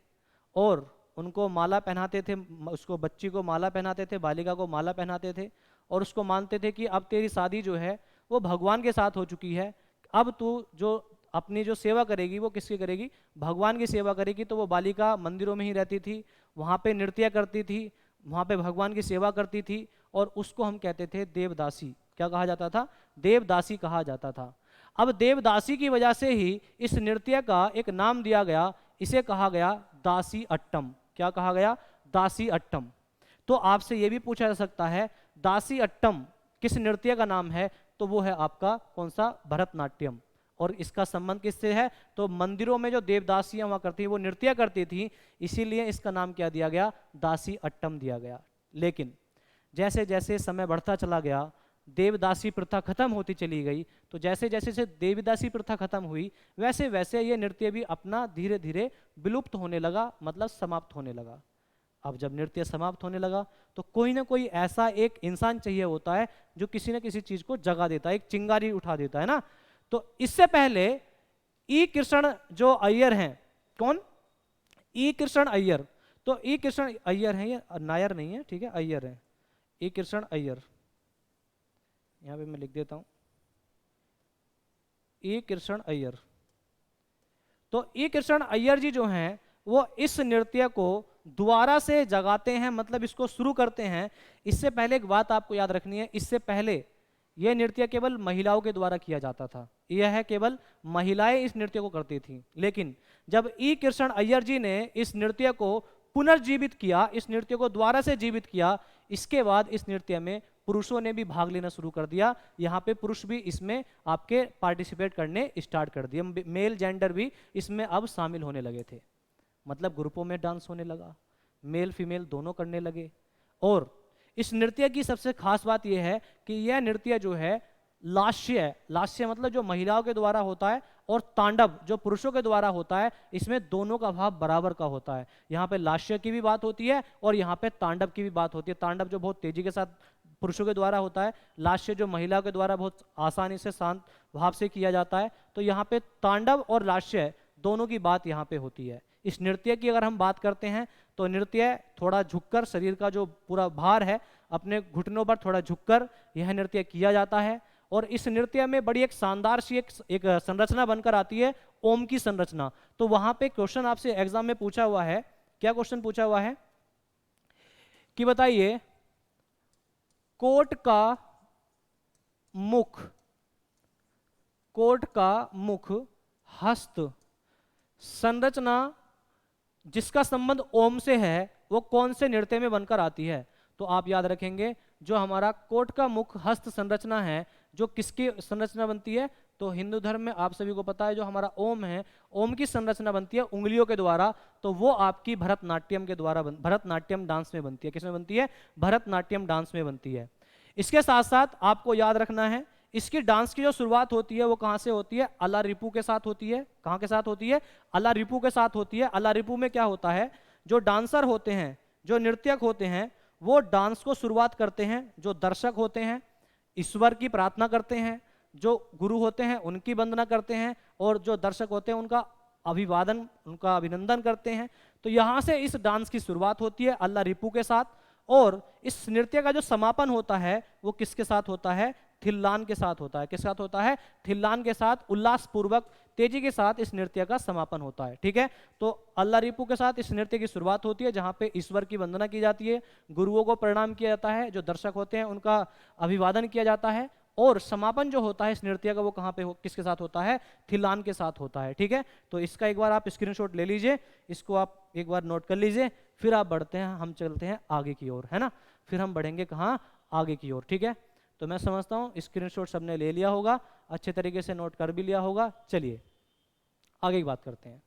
और उनको माला पहनाते थे। उसको, बच्ची को माला पहनाते थे, बालिका को माला पहनाते थे और उसको मानते थे कि अब तेरी शादी जो है वो भगवान के साथ हो चुकी है, अब तू जो अपनी जो सेवा करेगी वो किसकी करेगी? भगवान की सेवा करेगी। तो वो बालिका मंदिरों में ही रहती थी, वहाँ पे नृत्य करती थी, वहाँ पे भगवान की सेवा करती थी और उसको हम कहते थे देवदासी। क्या कहा जाता था? देवदासी कहा जाता था। अब देवदासी की वजह से ही इस नृत्य का एक नाम दिया गया, इसे कहा गया दासी अट्टम। क्या कहा गया? दासी अट्टम। तो आपसे यह भी पूछा जा सकता है दासी अट्टम किस नृत्य का नाम है? तो वो है आपका कौन सा? भरतनाट्यम। और इसका संबंध किससे है? तो मंदिरों में जो देवदासियां हुआ करती वो नृत्य करती थी, इसीलिए इसका नाम क्या दिया गया? दासी अट्टम दिया गया। लेकिन जैसे जैसे समय बढ़ता चला गया, देवदासी प्रथा खत्म होती चली गई। तो जैसे जैसे से देवदासी प्रथा खत्म हुई, वैसे वैसे ये नृत्य भी अपना धीरे धीरे विलुप्त होने लगा, मतलब समाप्त होने लगा। अब जब नृत्य समाप्त होने लगा तो कोई ना कोई ऐसा एक इंसान चाहिए होता है जो किसी न किसी चीज को जगा देता है, एक चिंगारी उठा देता है ना। तो इससे पहले ई कृष्ण जो अय्यर हैं, कौन? ई कृष्ण अय्यर। तो ई कृष्ण अय्यर हैं, ये नायर नहीं है, ठीक है, अय्यर है, ई कृष्ण अय्यर, यहां पे मैं लिख देता हूं, ई कृष्ण अय्यर। तो ई कृष्ण अय्यर जी जो हैं वो इस नृत्य को दोबारा से जगाते हैं, मतलब इसको शुरू करते हैं। इससे पहले एक बात आपको याद रखनी है, इससे पहले यह नृत्य केवल महिलाओं के द्वारा किया जाता था, यह है केवल महिलाएं इस नृत्य को करती थी। लेकिन जब ई कृष्ण अय्यर जी ने इस नृत्य को पुनर्जीवित किया, इस नृत्य को दोबारा से जीवित किया, इसके बाद इस नृत्य में पुरुषों ने भी भाग लेना शुरू कर दिया। यहाँ पे पुरुष भी इसमें आपके पार्टिसिपेट करने स्टार्ट कर दिए, मेल जेंडर भी इसमें अब शामिल होने लगे थे, मतलब ग्रुपों में डांस होने लगा, मेल फीमेल दोनों करने लगे। और इस नृत्य की सबसे खास बात यह है कि यह नृत्य जो है लास्य है, लास्य मतलब जो महिलाओं के द्वारा होता है, और तांडव जो पुरुषों के द्वारा होता है, इसमें दोनों का भाव बराबर का होता है। यहाँ पे लास्य की भी बात होती है और यहाँ पे तांडव की भी बात होती है। तांडव जो बहुत तेजी के साथ पुरुषों के द्वारा होता है, लास्य जो महिलाओं के द्वारा बहुत आसानी से शांत भाव से किया जाता है। तो यहाँ पे तांडव और लास्य दोनों की बात यहाँ पे होती है। इस नृत्य की अगर हम बात करते हैं तो नृत्य थोड़ा झुककर, शरीर का जो पूरा भार है अपने घुटनों पर थोड़ा झुककर यह नृत्य किया जाता है। और इस नृत्य में बड़ी एक शानदार सी एक संरचना बनकर आती है, ओम की संरचना। तो वहां पे क्वेश्चन आपसे एग्जाम में पूछा हुआ है, क्या क्वेश्चन पूछा हुआ है कि बताइए कोट का मुख हस्त संरचना जिसका संबंध ओम से है वो कौन से नृत्य में बनकर आती है? तो आप याद रखेंगे जो हमारा कोट का मुख हस्त संरचना है, जो किसकी संरचना बनती है? तो हिंदू धर्म में आप सभी को पता है जो हमारा ओम है, ओम की संरचना बनती है उंगलियों के द्वारा। तो वो आपकी भरतनाट्यम के द्वारा भरतनाट्यम डांस में बनती है। किसमें बनती है? भरतनाट्यम डांस में बनती है। इसके साथ साथ आपको याद रखना है इसकी डांस की जो शुरुआत होती है वो कहाँ से होती है? अला रिपू के साथ होती है। कहाँ के साथ होती है? अला रिपू के साथ होती है। अला रिपू में क्या होता है, जो डांसर होते हैं, जो नृत्यक होते हैं, वो डांस को शुरुआत करते हैं। जो दर्शक होते हैं ईश्वर की प्रार्थना करते हैं, जो गुरु होते हैं उनकी वंदना करते हैं, और जो दर्शक होते हैं उनका अभिवादन, उनका अभिनंदन करते हैं। तो यहाँ से इस डांस की शुरुआत होती है अल्ला रिपू के साथ। और इस नृत्य का जो समापन होता है वो किसके साथ होता है? थिल्लान के साथ होता है। किसके साथ होता है? थिल्लान के साथ। उल्लासपूर्वक तेजी के साथ इस नृत्य का समापन होता है। ठीक है, तो अल्ला रिपू के साथ इस नृत्य की शुरुआत होती है जहां पे ईश्वर की वंदना की जाती है, गुरुओं को प्रणाम किया जाता है, जो दर्शक होते हैं उनका अभिवादन किया जाता है, और समापन जो होता है इस नृत्य का वो कहाँ पे किसके साथ होता है? थिल्लान के साथ होता है। ठीक है, तो इसका एक बार आप स्क्रीनशॉट ले लीजिए, इसको आप एक बार नोट कर लीजिए, फिर आप बढ़ते हैं, हम चलते हैं आगे की ओर, है ना। फिर हम बढ़ेंगे कहाँ? आगे की ओर। ठीक है, तो मैं समझता हूँ स्क्रीनशॉट सबने ले लिया होगा, अच्छे तरीके से नोट कर भी लिया होगा। चलिए आगे की बात करते हैं।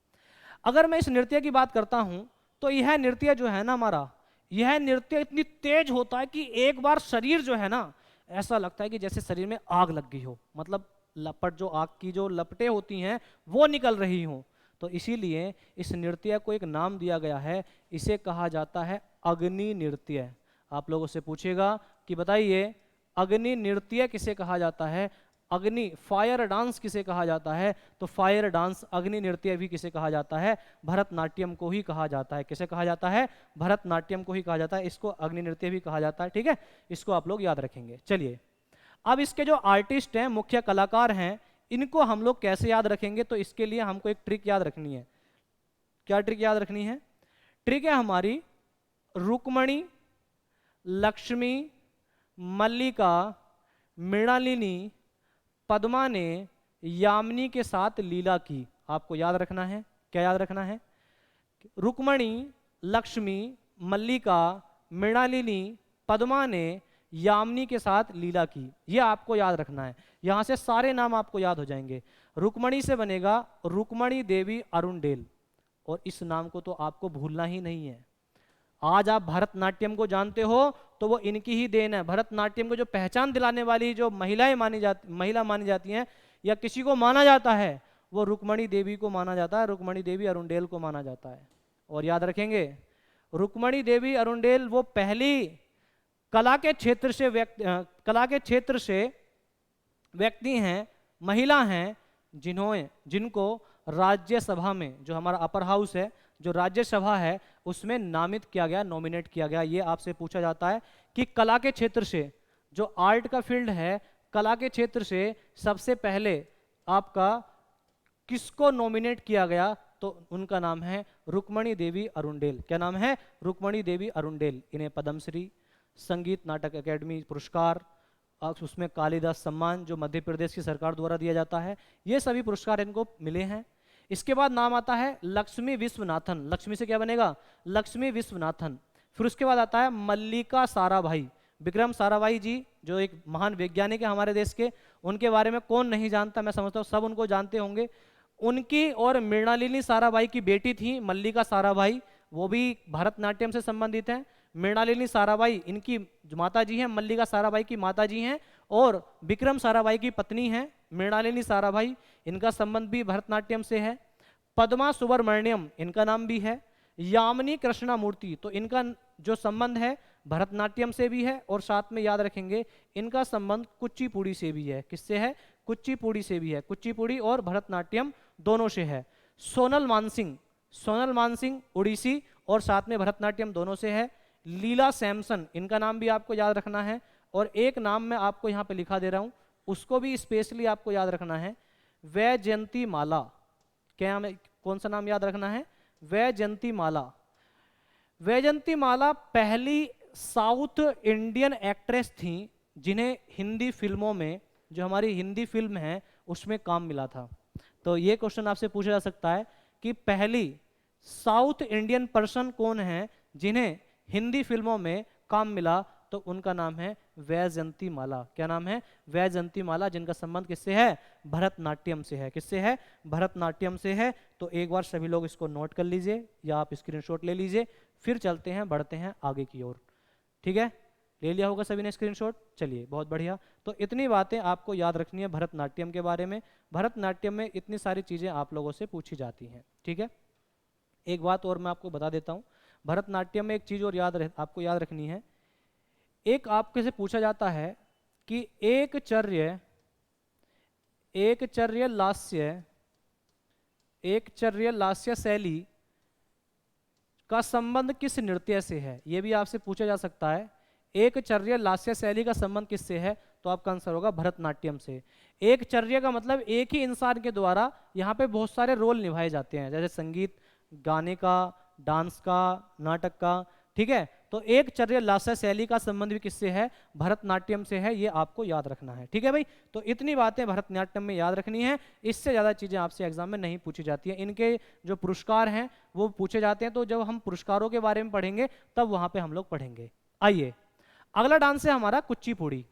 अगर मैं इस नृत्य की बात करता हूं तो यह नृत्य जो है ना हमारा, यह नृत्य इतनी तेज होता है कि एक बार शरीर जो है ना, ऐसा लगता है कि जैसे शरीर में आग लग गई हो, मतलब लपट, जो आग की जो लपटें होती हैं वो निकल रही हों। तो इसीलिए इस नृत्य को एक नाम दिया गया है, इसे कहा जाता है अग्नि नृत्य। आप लोगों से पूछेगा कि बताइए अग्नि नृत्य किसे कहा जाता है? अग्नि फायर डांस किसे कहा जाता है? तो फायर डांस, अग्नि नृत्य भी किसे कहा जाता है? भरतनाट्यम को ही कहा जाता है। किसे कहा जाता है? भरतनाट्यम को ही कहा जाता है। इसको अग्नि नृत्य भी कहा जाता है। ठीक है, इसको आप लोग याद रखेंगे। चलिए अब इसके जो आर्टिस्ट हैं, मुख्य कलाकार हैं, इनको हम लोग कैसे याद रखेंगे? तो इसके लिए हमको एक ट्रिक याद रखनी है। क्या ट्रिक याद रखनी है? ट्रिक है हमारी रुक्मणी, लक्ष्मी, मल्लिका, मृणालिनी, पद्मा ने यामिनी के साथ लीला की। आपको याद रखना है, क्या याद रखना है? रुक्मणी, लक्ष्मी, मल्लिका, मृणालिनी, पद्मा ने यामिनी के साथ लीला की, ये आपको याद रखना है। यहां से सारे नाम आपको याद हो जाएंगे। रुक्मणी से बनेगा रुक्मणी देवी अरुणडेल, और इस नाम को तो आपको भूलना ही नहीं है। आज आप भरतनाट्यम को जानते हो तो वो इनकी ही देन है। भरतनाट्यम को जो पहचान दिलाने वाली जो महिला मानी जाती हैं, या किसी को माना जाता है, वो रुक्मणी देवी को माना जाता है, रुक्मणी देवी अरुणडेल को माना जाता है। और याद रखेंगे रुक्मणी देवी अरुणडेल वो पहली कला के क्षेत्र से व्यक्ति हैं महिला हैं जिनको राज्यसभा में, जो हमारा अपर हाउस है, जो राज्यसभा है, उसमें नामित किया गया, नॉमिनेट किया गया। ये आपसे पूछा जाता है कि कला के क्षेत्र से, जो आर्ट का फील्ड है, कला के क्षेत्र से सबसे पहले आपका किसको नॉमिनेट किया गया, तो उनका नाम है रुक्मणी देवी अरुंडेल। क्या नाम है? रुक्मणी देवी अरुंडेल। इन्हें पद्मश्री, संगीत नाटक अकेडमी पुरस्कार, उसमें कालिदास सम्मान जो मध्य प्रदेश की सरकार द्वारा दिया जाता है, ये सभी पुरस्कार इनको मिले हैं। इसके बाद नाम आता है लक्ष्मी विश्वनाथन। लक्ष्मी से क्या बनेगा? लक्ष्मी विश्वनाथन। फिर उसके बाद आता है मल्लिका साराभाई। विक्रम साराभाई जी जो एक महान वैज्ञानिक है हमारे देश के, उनके बारे में कौन नहीं जानता, मैं समझता हूँ सब उनको जानते होंगे। उनकी और मृणालिनी साराभाई की बेटी थी मल्लिका साराभाई, वो भी भरतनाट्यम से संबंधित हैं। मृणालिनी साराभाई इनकी माता जी हैं, मल्लिका साराभाई की माता जी हैं, और विक्रम साराभाई की पत्नी हैं मृणालिनी साराभाई, इनका संबंध भी भरतनाट्यम से है। पद्मा सुब्रमण्यम इनका नाम भी है। यामिनी कृष्णामूर्ति, तो इनका जो संबंध है भरतनाट्यम से भी है, और साथ में याद रखेंगे इनका संबंध कुचिपुड़ी से भी है। किससे है? कुचिपुड़ी से भी है। कुचिपुड़ी और भरतनाट्यम दोनों से है। सोनल मानसिंह, सोनल मानसिंह उड़ीसी और साथ में भरतनाट्यम दोनों से है। लीला सैमसन, इनका नाम भी आपको याद रखना है। और एक नाम मैं आपको यहाँ पे लिखा दे रहा हूँ, उसको भी स्पेशली आपको याद रखना है, वैजयंती माला। क्या कौन सा नाम याद रखना है? वैजयंती माला। वैजयंती माला पहली साउथ इंडियन एक्ट्रेस थी जिन्हें हिंदी फिल्मों में, जो हमारी हिंदी फिल्म है उसमें काम मिला था। तो ये क्वेश्चन आपसे पूछा जा सकता है कि पहली साउथ इंडियन पर्सन कौन है जिन्हें हिंदी फिल्मों में काम मिला, तो उनका नाम है वैजयंती माला। क्या नाम है? वैजयंती माला, जिनका संबंध किससे है? भरतनाट्यम से है। किससे है? भरतनाट्यम से है। तो एक बार सभी लोग इसको नोट कर लीजिए या आप स्क्रीनशॉट ले लीजिए, फिर चलते हैं, बढ़ते हैं आगे की ओर। ठीक है, ले लिया होगा सभी ने स्क्रीनशॉट? चलिए, बहुत बढ़िया। तो इतनी बातें आपको याद रखनी है भरतनाट्यम के बारे में। भरतनाट्यम में इतनी सारी चीज़ें आप लोगों से पूछी जाती हैं। ठीक है, एक बात और मैं आपको बता देता हूँ, भरतनाट्यम में एक चीज़ और आपको याद रखनी है। एक आपके से पूछा जाता है कि एक चर्य लास्य शैली का संबंध किस नृत्य से है? यह भी आपसे पूछा जा सकता है। एक चर्य लास्य शैली का संबंध किससे है? तो आपका आंसर होगा भरतनाट्यम से। एक चर्य का मतलब एक ही इंसान के द्वारा यहाँ पे बहुत सारे रोल निभाए जाते हैं, जैसे संगीत, गाने का, डांस का, नाटक का। ठीक है, तो एक चर्य लास्य शैली का संबंध भी किससे है? भरतनाट्यम से है। ये आपको याद रखना है। ठीक है भाई, तो इतनी बातें भरतनाट्यम में याद रखनी है। इससे ज़्यादा चीज़ें आपसे एग्जाम में नहीं पूछी जाती हैं। इनके जो पुरस्कार हैं वो पूछे जाते हैं, तो जब हम पुरस्कारों के बारे में पढ़ेंगे तब वहाँ पे हम लोग पढ़ेंगे। आइए, अगला डांस है हमारा कुचिपुड़ी।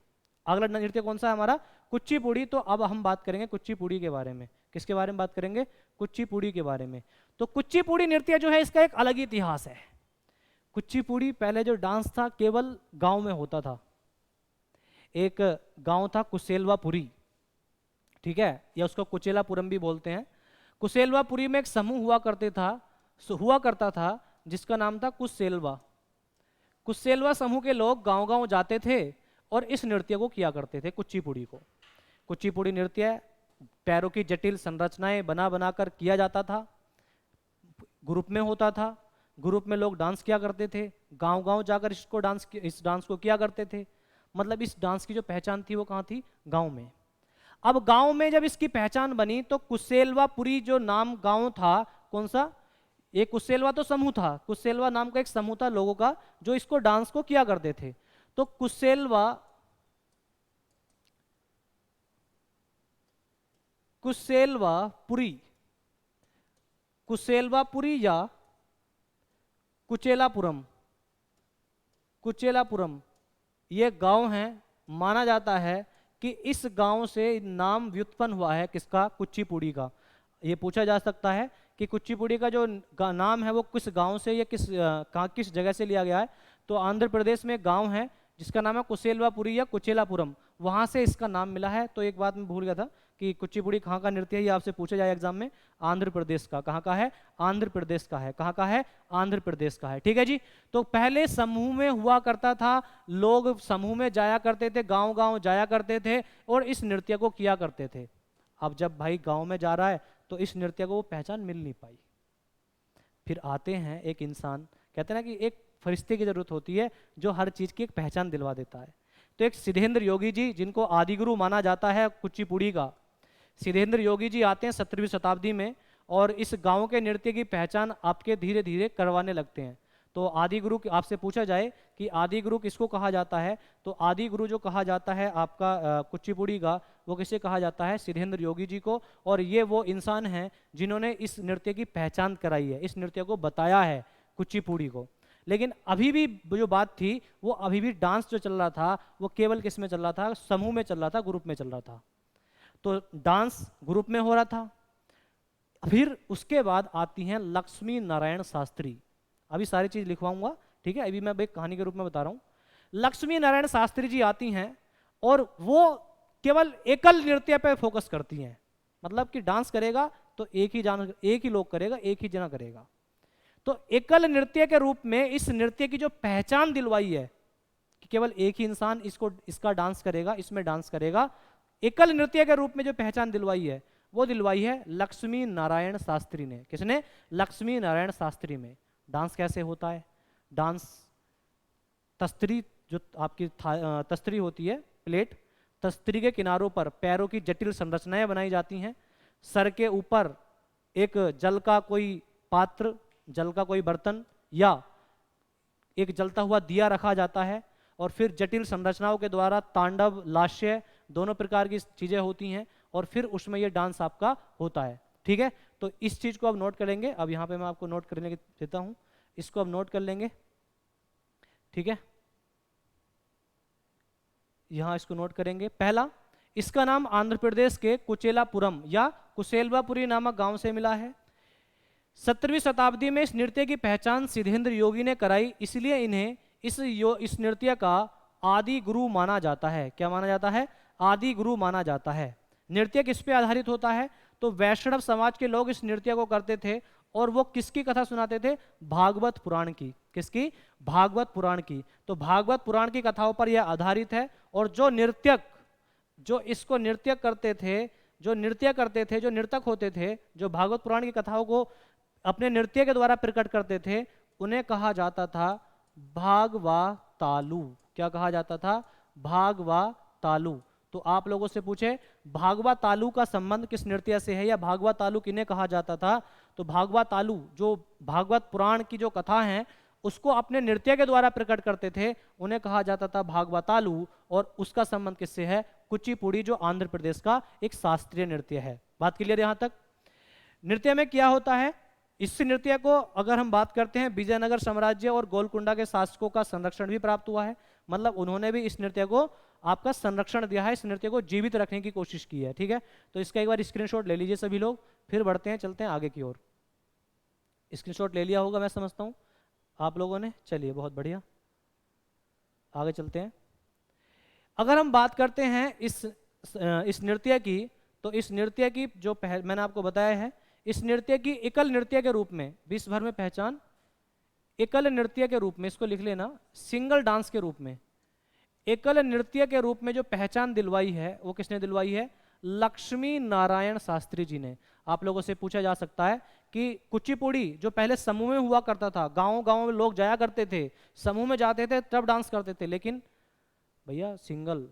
अगला नृत्य कौन सा है हमारा? कुचिपुड़ी। तो अब हम बात करेंगे कुचिपुड़ी के बारे में। किसके बारे में बात करेंगे? कुचिपुड़ी के बारे में। तो कुचिपुड़ी नृत्य जो है इसका एक अलग इतिहास है। कुचिपुड़ी पहले जो डांस था केवल गांव में होता था। एक गांव था कुशेलवापुरी, ठीक है, या उसको कुचेलापुरम भी बोलते हैं। कुशेलवापुरी में एक समूह हुआ करता था जिसका नाम था कुशेलवा। कुशेलवा समूह के लोग गांव-गांव जाते थे और इस नृत्य को किया करते थे, कुचिपुड़ी को। कुचिपुड़ी नृत्य पैरों की जटिल संरचनाएं बना बनाकर किया जाता था, ग्रुप में होता था, ग्रुप में लोग डांस किया करते थे, गांव-गांव जाकर इस डांस को किया करते थे। मतलब इस डांस की जो पहचान थी वो कहाँ थी? गांव में। अब गांव में जब इसकी पहचान बनी तो कुशेलवापुरी जो नाम गांव था, कौन सा? एक कुशेलवा तो समूह था, कुशेलवा नाम का एक समूह था लोगों का जो इसको डांस को किया करते थे। तो कुशेलवापुरी या कुचेलापुरम ये गांव है। माना जाता है कि इस गांव से नाम व्युत्पन्न हुआ है किसका? कुचिपुड़ी का। ये पूछा जा सकता है कि कुचिपुड़ी का जो नाम है वो किस गांव से या किस जगह से लिया गया है। तो आंध्र प्रदेश में गांव है जिसका नाम है कुशेलवापुरी या कुचेलापुरम, वहां से इसका नाम मिला है। तो एक बात मैं भूल गया था कि कुचिपुड़ी कहाँ का नृत्य है, ये आपसे पूछा जाए एग्जाम में। आंध्र प्रदेश का। कहाँ का है? आंध्र प्रदेश का है। कहाँ का है? आंध्र प्रदेश का है। ठीक है जी। तो पहले समूह में हुआ करता था, लोग समूह में जाया करते थे, गांव-गांव जाया करते थे और इस नृत्य को किया करते थे। अब जब भाई गांव में जा रहा है तो इस नृत्य को वो पहचान मिल नहीं पाई। फिर आते हैं एक इंसान, कहते हैं ना कि एक फरिश्ते की जरूरत होती है जो हर चीज़ की एक पहचान दिलवा देता है। तो एक सिद्धेंद्र योगी जी, जिनको आदिगुरु माना जाता है कुचिपुड़ी का, सिद्धेंद्र योगी जी आते हैं 17वीं शताब्दी में और इस गांव के नृत्य की पहचान आपके धीरे धीरे करवाने लगते हैं। तो आदि गुरु आपसे पूछा जाए कि आदि गुरु किसको कहा जाता है, तो आदि गुरु जो कहा जाता है आपका कुचिपुड़ी का, वो किसे कहा जाता है, सिद्धेंद्र योगी जी को। और ये वो इंसान हैं जिन्होंने इस नृत्य की पहचान कराई है, इस नृत्य को बताया है कुचिपुड़ी को। लेकिन अभी भी जो बात थी वो अभी भी डांस जो चल रहा था वो केवल किस में चल रहा था, समूह में चल रहा था, ग्रुप में चल रहा था। तो डांस ग्रुप में हो रहा था। फिर उसके बाद आती हैं लक्ष्मी नारायण शास्त्री। अभी सारी चीज लिखवाऊंगा, ठीक है, अभी मैं एक कहानी के रूप में बता रहा हूं। लक्ष्मी नारायण शास्त्री जी आती हैं और वो केवल एकल नृत्य पे फोकस करती हैं। मतलब कि डांस करेगा तो एक ही लोग करेगा, एक ही जना करेगा। तो एकल नृत्य के रूप में इस नृत्य की जो पहचान दिलवाई है कि केवल एक ही इंसान इसका डांस करेगा, इसमें डांस करेगा, एकल नृत्य के रूप में जो पहचान दिलवाई है वो दिलवाई है लक्ष्मी नारायण शास्त्री ने। किसने? लक्ष्मी नारायण शास्त्री में। डांस कैसे होता है? डांस तस्तरी, जो आपकी तस्तरी होती है, प्लेट, तस्तरी के किनारों पर पैरों की जटिल संरचनाएं बनाई जाती हैं। सर के ऊपर एक जल का कोई पात्र, जल का कोई बर्तन या एक जलता हुआ दिया रखा जाता है और फिर जटिल संरचनाओं के द्वारा तांडव, लास्य दोनों प्रकार की चीजें होती हैं और फिर उसमें ये डांस आपका होता है। ठीक है, तो इस चीज को आप नोट कर लेंगे। अब यहाँ पे मैं आपको नोट करने देता हूँ, इसको अब नोट कर लेंगे। ठीक है, यहाँ इसको नोट करेंगे। पहला, इसका नाम आंध्र प्रदेश के कुचेलापुरम या कुशेलवापुरी नामक गांव से मिला है। 17वीं शताब्दी में इस नृत्य की पहचान सिद्धेंद्र योगी ने कराई, इसलिए इन्हें इस नृत्य का आदि गुरु माना जाता है। क्या माना जाता है? आदि गुरु माना जाता है। नृत्य किस पे आधारित होता है? तो वैष्णव समाज के लोग इस नृत्य को करते थे और वो किसकी कथा सुनाते थे? भागवत पुराण की। किसकी? भागवत पुराण की। तो भागवत पुराण की कथाओं पर यह आधारित है। और जो नृत्यक, जो इसको नृत्य करते थे, जो नर्तक होते थे, जो भागवत पुराण की कथाओं को अपने नृत्य के द्वारा प्रकट करते थे, उन्हें कहा जाता था भागवा तालु। क्या कहा जाता था? भागवा तालु। तो आप लोगों से पूछे भागवा तालु का संबंध किस नृत्य से है या भागवा तालु किन्हें कहा जाता था, तो भागवा तालु जो भागवत पुराण की जो कथा है उसको अपने नृत्य के द्वारा प्रकट करते थे, उन्हें कहा जाता था भागवा तालु। और उसका संबंध किससे है? कुचिपुड़ी, जो आंध्र प्रदेश का एक शास्त्रीय नृत्य है। बात क्लियर यहां तक? नृत्य में क्या होता है? इस नृत्य को अगर हम बात करते हैं, विजयनगर साम्राज्य और गोलकुंडा के शासकों का संरक्षण भी प्राप्त हुआ है। मतलब उन्होंने भी इस नृत्य को आपका संरक्षण दिया है, इस नृत्य को जीवित रखने की कोशिश की है। ठीक है, तो इसका एक बार स्क्रीनशॉट ले लीजिए सभी लोग, फिर बढ़ते हैं, चलते हैं आगे की ओर। स्क्रीनशॉट ले लिया होगा मैं समझता हूं आप लोगों ने। चलिए, बहुत बढ़िया, आगे चलते हैं। अगर हम बात करते हैं इस नृत्य की, तो इस नृत्य की जो मैंने आपको बताया है, इस नृत्य की एकल नृत्य के रूप में विश्व भर में पहचान, एकल नृत्य के रूप में, इसको लिख लेना, सिंगल डांस के रूप में, एकल नृत्य के रूप में जो पहचान दिलवाई है वो किसने दिलवाई है? लक्ष्मी नारायण शास्त्री जी ने। आप लोगों से पूछा जा सकता है कि कुचिपुड़ी जो पहले समूह में हुआ करता था, गांव गांव में लोग जाया करते थे, समूह में जाते थे तब डांस करते थे, लेकिन भैया सिंगल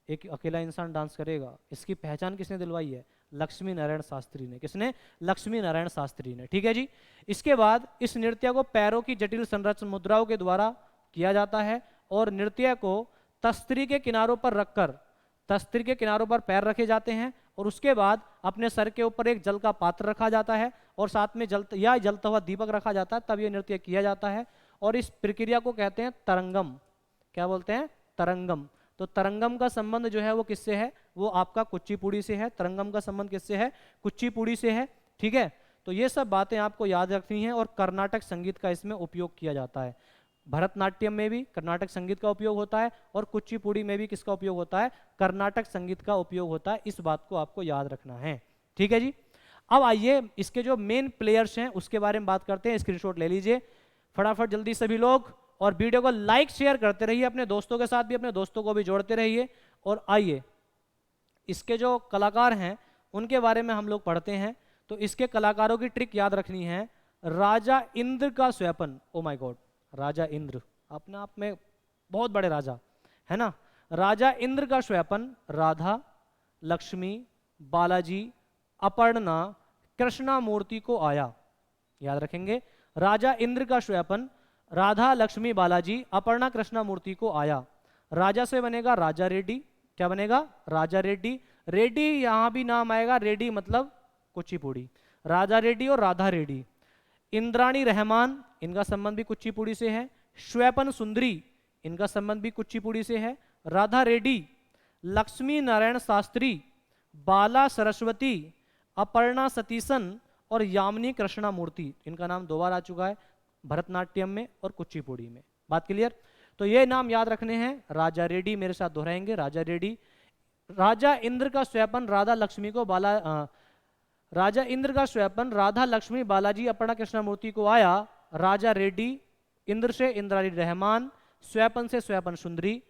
एक अकेला इंसान डांस करेगा, इसकी पहचान किसने दिलवाई है? लक्ष्मी नारायण शास्त्री ने। किसने? लक्ष्मी नारायण शास्त्री ने। ठीक है जी। इसके बाद इस नृत्य को पैरों की जटिल संरचना मुद्राओं के द्वारा किया जाता है और नृत्य को तस्तरी के किनारों पर रखकर, तस्तरी के किनारों पर पैर रखे जाते हैं और उसके बाद अपने सर के ऊपर एक जल का पात्र रखा जाता है और साथ में जलता हुआ दीपक रखा जाता है, तब ये नृत्य किया जाता है। और इस प्रक्रिया को कहते हैं तरंगम। क्या बोलते हैं? तरंगम। तो तरंगम का संबंध जो है वो किससे है? वो आपका कुचिपुड़ी से है। तरंगम का संबंध किससे है? कुचिपुड़ी से है। ठीक है, तो ये सब बातें आपको याद रखनी है। और कर्नाटक संगीत का इसमें उपयोग किया जाता है। भरतनाट्यम में भी कर्नाटक संगीत का उपयोग होता है और कुचिपुड़ी में भी किसका उपयोग होता है? कर्नाटक संगीत का उपयोग होता है। इस बात को आपको याद रखना है। ठीक है जी। अब आइए इसके जो मेन प्लेयर्स हैं उसके बारे में बात करते हैं। स्क्रीनशॉट ले लीजिए फटाफट जल्दी सभी लोग, और वीडियो को लाइक शेयर करते रहिए, अपने दोस्तों के साथ भी, अपने दोस्तों को भी जोड़ते रहिए। और आइए इसके जो कलाकार हैं उनके बारे में हम लोग पढ़ते हैं। तो इसके कलाकारों की ट्रिक याद रखनी है। राजा इंद्र का स्वैपन, ओ माय गॉड, राजा इंद्र अपने आप में बहुत बड़े राजा है ना। राजा इंद्र का स्वैपन राधा, लक्ष्मी, बालाजी, अपर्णा, कृष्णा मूर्ति को आया। याद रखेंगे, राजा इंद्र का स्वैपन राधा, लक्ष्मी, बालाजी, अपर्णा, कृष्णा मूर्ति को आया। राजा से बनेगा राजा रेड्डी। क्या बनेगा? राजा रेड्डी। रेड्डी यहां भी नाम आएगा, रेड्डी मतलब कुचिपुड़ी, राजा रेड्डी और राधा रेड्डी। इंद्राणी रहमान, इनका संबंध भी कुचिपुड़ी से है। स्वैपन सुंदरी, इनका संबंध भी कुचिपुड़ी से है। राधा रेड्डी, लक्ष्मी नारायण शास्त्री, बाला सरस्वती, अपर्णा सतीसन और यामिनी कृष्णा मूर्ति, इनका नाम 2 बार आ चुका है भरतनाट्यम में और कुचिपुड़ी में। बात क्लियर? तो ये नाम याद रखने हैं। राजा रेड्डी, मेरे साथ दोहराएंगे, राजा रेड्डी। राजा इंद्र का स्वैपन राधा लक्ष्मी को राजा इंद्र का स्वैपन राधा लक्ष्मी बालाजी अपर्णा कृष्णा मूर्ति को आया। राजा रेड्डी, इंद्र से इंद्राणी रहमान, स्वैपन से स्वैपन सुंदरी,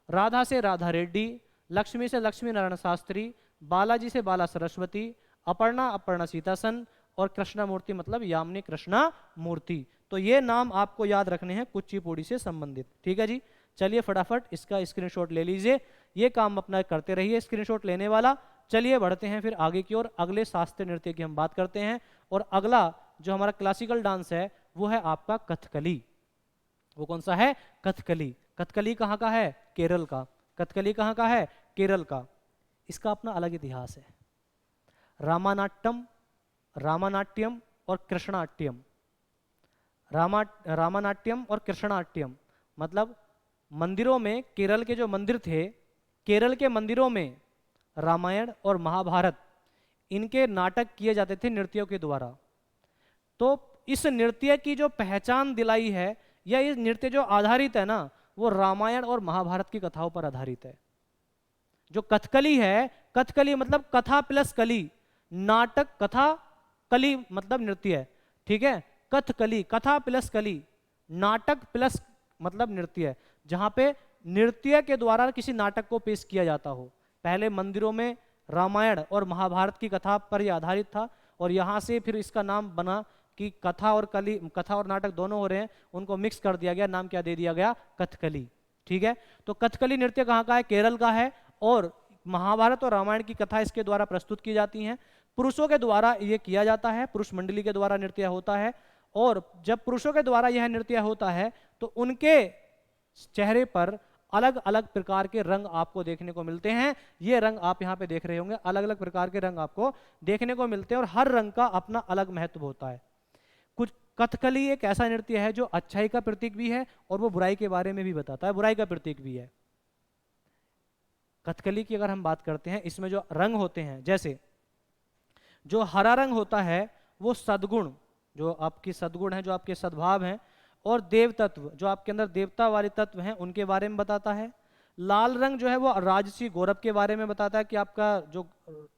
राधा से राधा रेड्डी, लक्ष्मी से लक्ष्मी नारायण शास्त्री, बालाजी से बाला सरस्वती, अपर्णा अपर्णा सीतासन और कृष्णा मूर्ति मतलब यामिनी कृष्णा मूर्ति। तो ये नाम आपको याद रखने हैं कुचिपुड़ी से संबंधित। ठीक है जी, चलिए फटाफट इसका स्क्रीनशॉट ले लीजिए। ये काम अपना करते रहिए स्क्रीनशॉट लेने वाला। चलिए बढ़ते हैं फिर आगे की ओर। अगले शास्त्रीय नृत्य की हम बात करते हैं और अगला जो हमारा क्लासिकल डांस है वो है आपका कथकली। वो कौन सा है? कथकली। कथकली कहाँ का है? केरल का। कथकली कहाँ का है? केरल का। इसका अपना अलग इतिहास है। रामानाट्यम और कृष्णाट्यम। रामानाट्यम और कृष्णाट्यम मतलब मंदिरों में, केरल के जो मंदिर थे, केरल के मंदिरों में रामायण और महाभारत इनके नाटक किए जाते थे नृत्यों के द्वारा। तो इस नृत्य की जो पहचान दिलाई है या इस नृत्य जो आधारित है ना, वो रामायण और महाभारत की कथाओं पर आधारित है। जो कथकली है, कथकली मतलब कथा प्लस कली, नाटक कथा, कली मतलब नृत्य। ठीक है, कथकली कथा प्लस कली, नाटक प्लस मतलब नृत्य, जहां पे नृत्य के द्वारा किसी नाटक को पेश किया जाता हो। पहले मंदिरों में रामायण और महाभारत की कथा पर यह आधारित था और यहाँ से फिर इसका नाम बना कि कथा और कली, कथा और नाटक दोनों हो रहे हैं, उनको मिक्स कर दिया गया, नाम क्या दे दिया गया? कथकली। ठीक है, तो कथकली नृत्य कहाँ का है? केरल का है और महाभारत और रामायण की कथा इसके द्वारा प्रस्तुत की जाती हैं। पुरुषों के द्वारा ये किया जाता है, पुरुष मंडली के द्वारा नृत्य होता है। और जब पुरुषों के द्वारा यह नृत्य होता है तो उनके चेहरे पर अलग अलग प्रकार के रंग आपको देखने को मिलते हैं। ये रंग आप यहाँ पे देख रहे होंगे, अलग अलग प्रकार के रंग आपको देखने को मिलते हैं और हर रंग का अपना अलग महत्व होता है। कुछ कथकली एक ऐसा नृत्य है जो अच्छाई का प्रतीक भी है और वो बुराई के बारे में भी बताता है, बुराई का प्रतीक भी है। कथकली की अगर हम बात करते हैं, इसमें जो रंग होते हैं, जैसे जो हरा रंग होता है वो सद्गुण, जो आपकी सद्गुण है, जो आपके सद्भाव हैं, और देव तत्व, जो आपके अंदर देवता वाले तत्व हैं, उनके बारे में बताता है। लाल रंग जो है वो राजसी गौरव के बारे में बताता है कि आपका जो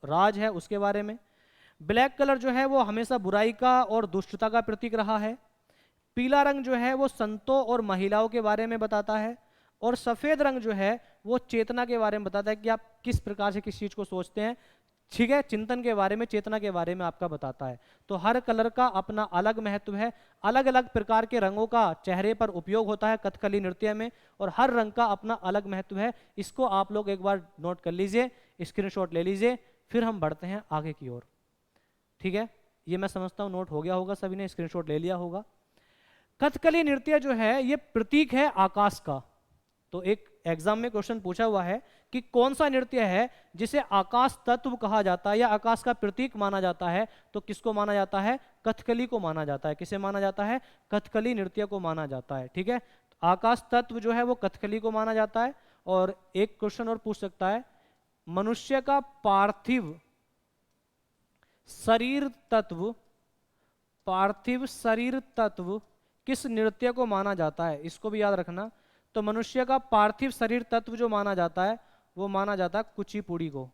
राज है उसके बारे में। ब्लैक कलर जो है वो हमेशा बुराई का और दुष्टता का प्रतीक रहा है। पीला रंग जो है वो संतों और महिलाओं के बारे में बताता है और सफ़ेद रंग जो है वो चेतना के बारे में बताता है कि आप किस प्रकार से किस चीज़ को सोचते हैं। ठीक है, चिंतन के बारे में, चेतना के बारे में आपका बताता है। तो हर कलर का अपना अलग महत्व है, अलग अलग प्रकार के रंगों का चेहरे पर उपयोग होता है कथकली नृत्य में और हर रंग का अपना अलग महत्व है। इसको आप लोग एक बार नोट कर लीजिए, स्क्रीनशॉट ले लीजिए, फिर हम बढ़ते हैं आगे की ओर। ठीक है, ये मैं समझता हूँ नोट हो गया होगा, सभी ने स्क्रीनशॉट ले लिया होगा। कथकली नृत्य जो है ये प्रतीक है आकाश का। तो एक एग्जाम में क्वेश्चन पूछा हुआ है कि कौन सा नृत्य है जिसे आकाश तत्व कहा जाता है या आकाश का प्रतीक माना जाता है, तो किसको माना जाता है? कथकली को माना जाता है। किसे माना जाता है? कथकली नृत्य को माना जाता है। ठीक है, आकाश तत्व जो है वो कथकली को माना जाता है। और एक क्वेश्चन और पूछ सकता है, मनुष्य का पार्थिव शरीर तत्व किस नृत्य को माना जाता है? इसको भी याद रखना। तो मनुष्य का पार्थिव शरीर तत्व जो माना जाता है वो माना जाता है कुचिपुड़ी को।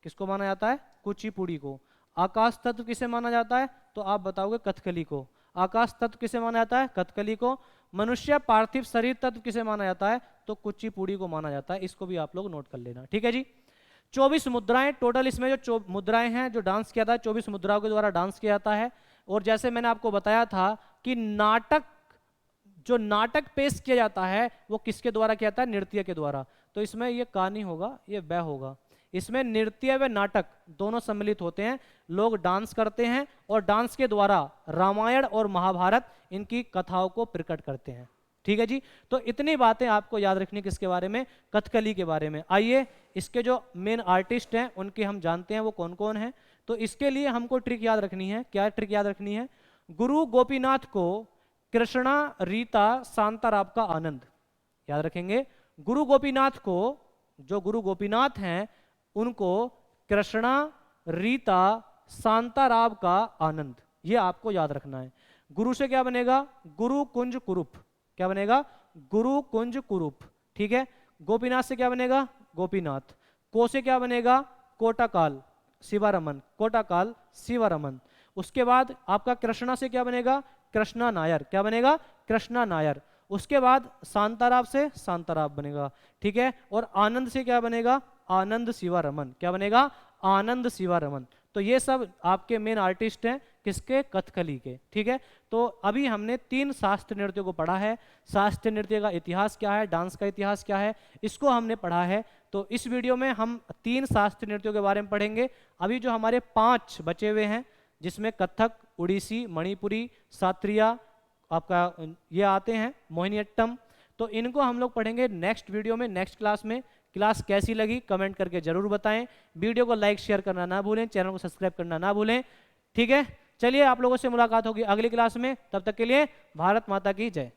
किसको माना जाता है? कुचिपुड़ी को। आकाश तत्व किसे माना जाता है? तो आप बताओगे कथकली को। आकाश तत्व किसे माना जाता है? कथकली को। मनुष्य पार्थिव शरीर तत्व किसे माना जाता है? तो कुचिपुड़ी को माना जाता है। इसको भी आप लोग नोट कर लेना। ठीक है जी, 24 मुद्राएं टोटल, इसमें जो मुद्राएं हैं जो डांस किया था 24 मुद्राओं के द्वारा डांस किया जाता है। और जैसे मैंने आपको बताया था कि जो नाटक पेश किया जाता है वो किसके द्वारा किया जाता है, नृत्य के द्वारा। तो इसमें ये का नहीं होगा, ये ब होगा। इसमें नृत्य व नाटक दोनों सम्मिलित होते हैं, लोग डांस करते हैं और डांस के द्वारा रामायण और महाभारत इनकी कथाओं को प्रकट करते हैं। ठीक है जी, तो इतनी बातें आपको याद रखनी किसके बारे में, कथकली के बारे में। आइए इसके जो मेन आर्टिस्ट हैं उनके हम जानते हैं वो कौन कौन है। तो इसके लिए हमको ट्रिक याद रखनी है। क्या ट्रिक याद रखनी है, गुरु गोपीनाथ को कृष्णा रीता शांताराम का आनंद याद रखेंगे। गुरु गोपीनाथ को, जो गुरु गोपीनाथ हैं उनको कृष्णा रीता शांताराम का आनंद, ये आपको याद रखना है। गुरु से क्या बनेगा, गुरु कुंज कुरूप, क्या बनेगा, गुरु कुंज कुरूप। ठीक है, गोपीनाथ से क्या बनेगा, गोपीनाथ। को से क्या बनेगा, कोटाकाल शिवारमन, कोटाकाल शिवारमन। उसके बाद आपका कृष्णा से क्या बनेगा, कृष्णा नायर, क्या बनेगा, कृष्णा नायर। उसके बाद शांताराम से शांताराम बनेगा। ठीक है, और आनंद से क्या बनेगा, आनंद शिवारमन, क्या बनेगा, आनंद शिवारमन। तो ये सब आपके मेन आर्टिस्ट हैं किसके, कथकली के। ठीक है, तो अभी हमने 3 शास्त्रीय नृत्यों को पढ़ा है। शास्त्रीय नृत्य का इतिहास क्या है, डांस का इतिहास क्या है, इसको हमने पढ़ा है। तो इस वीडियो में हम 3 शास्त्रीय नृत्यों के बारे में पढ़ेंगे। अभी जो हमारे 5 बचे हुए हैं, जिसमें कथक, उड़ीसी, मणिपुरी, सात्रिया आपका ये आते हैं, मोहिनीअट्टम, तो इनको हम लोग पढ़ेंगे नेक्स्ट वीडियो में, नेक्स्ट क्लास में। क्लास कैसी लगी कमेंट करके जरूर बताएं। वीडियो को लाइक शेयर करना ना भूलें, चैनल को सब्सक्राइब करना ना भूलें। ठीक है, चलिए आप लोगों से मुलाकात होगी अगली क्लास में। तब तक के लिए भारत माता की जय।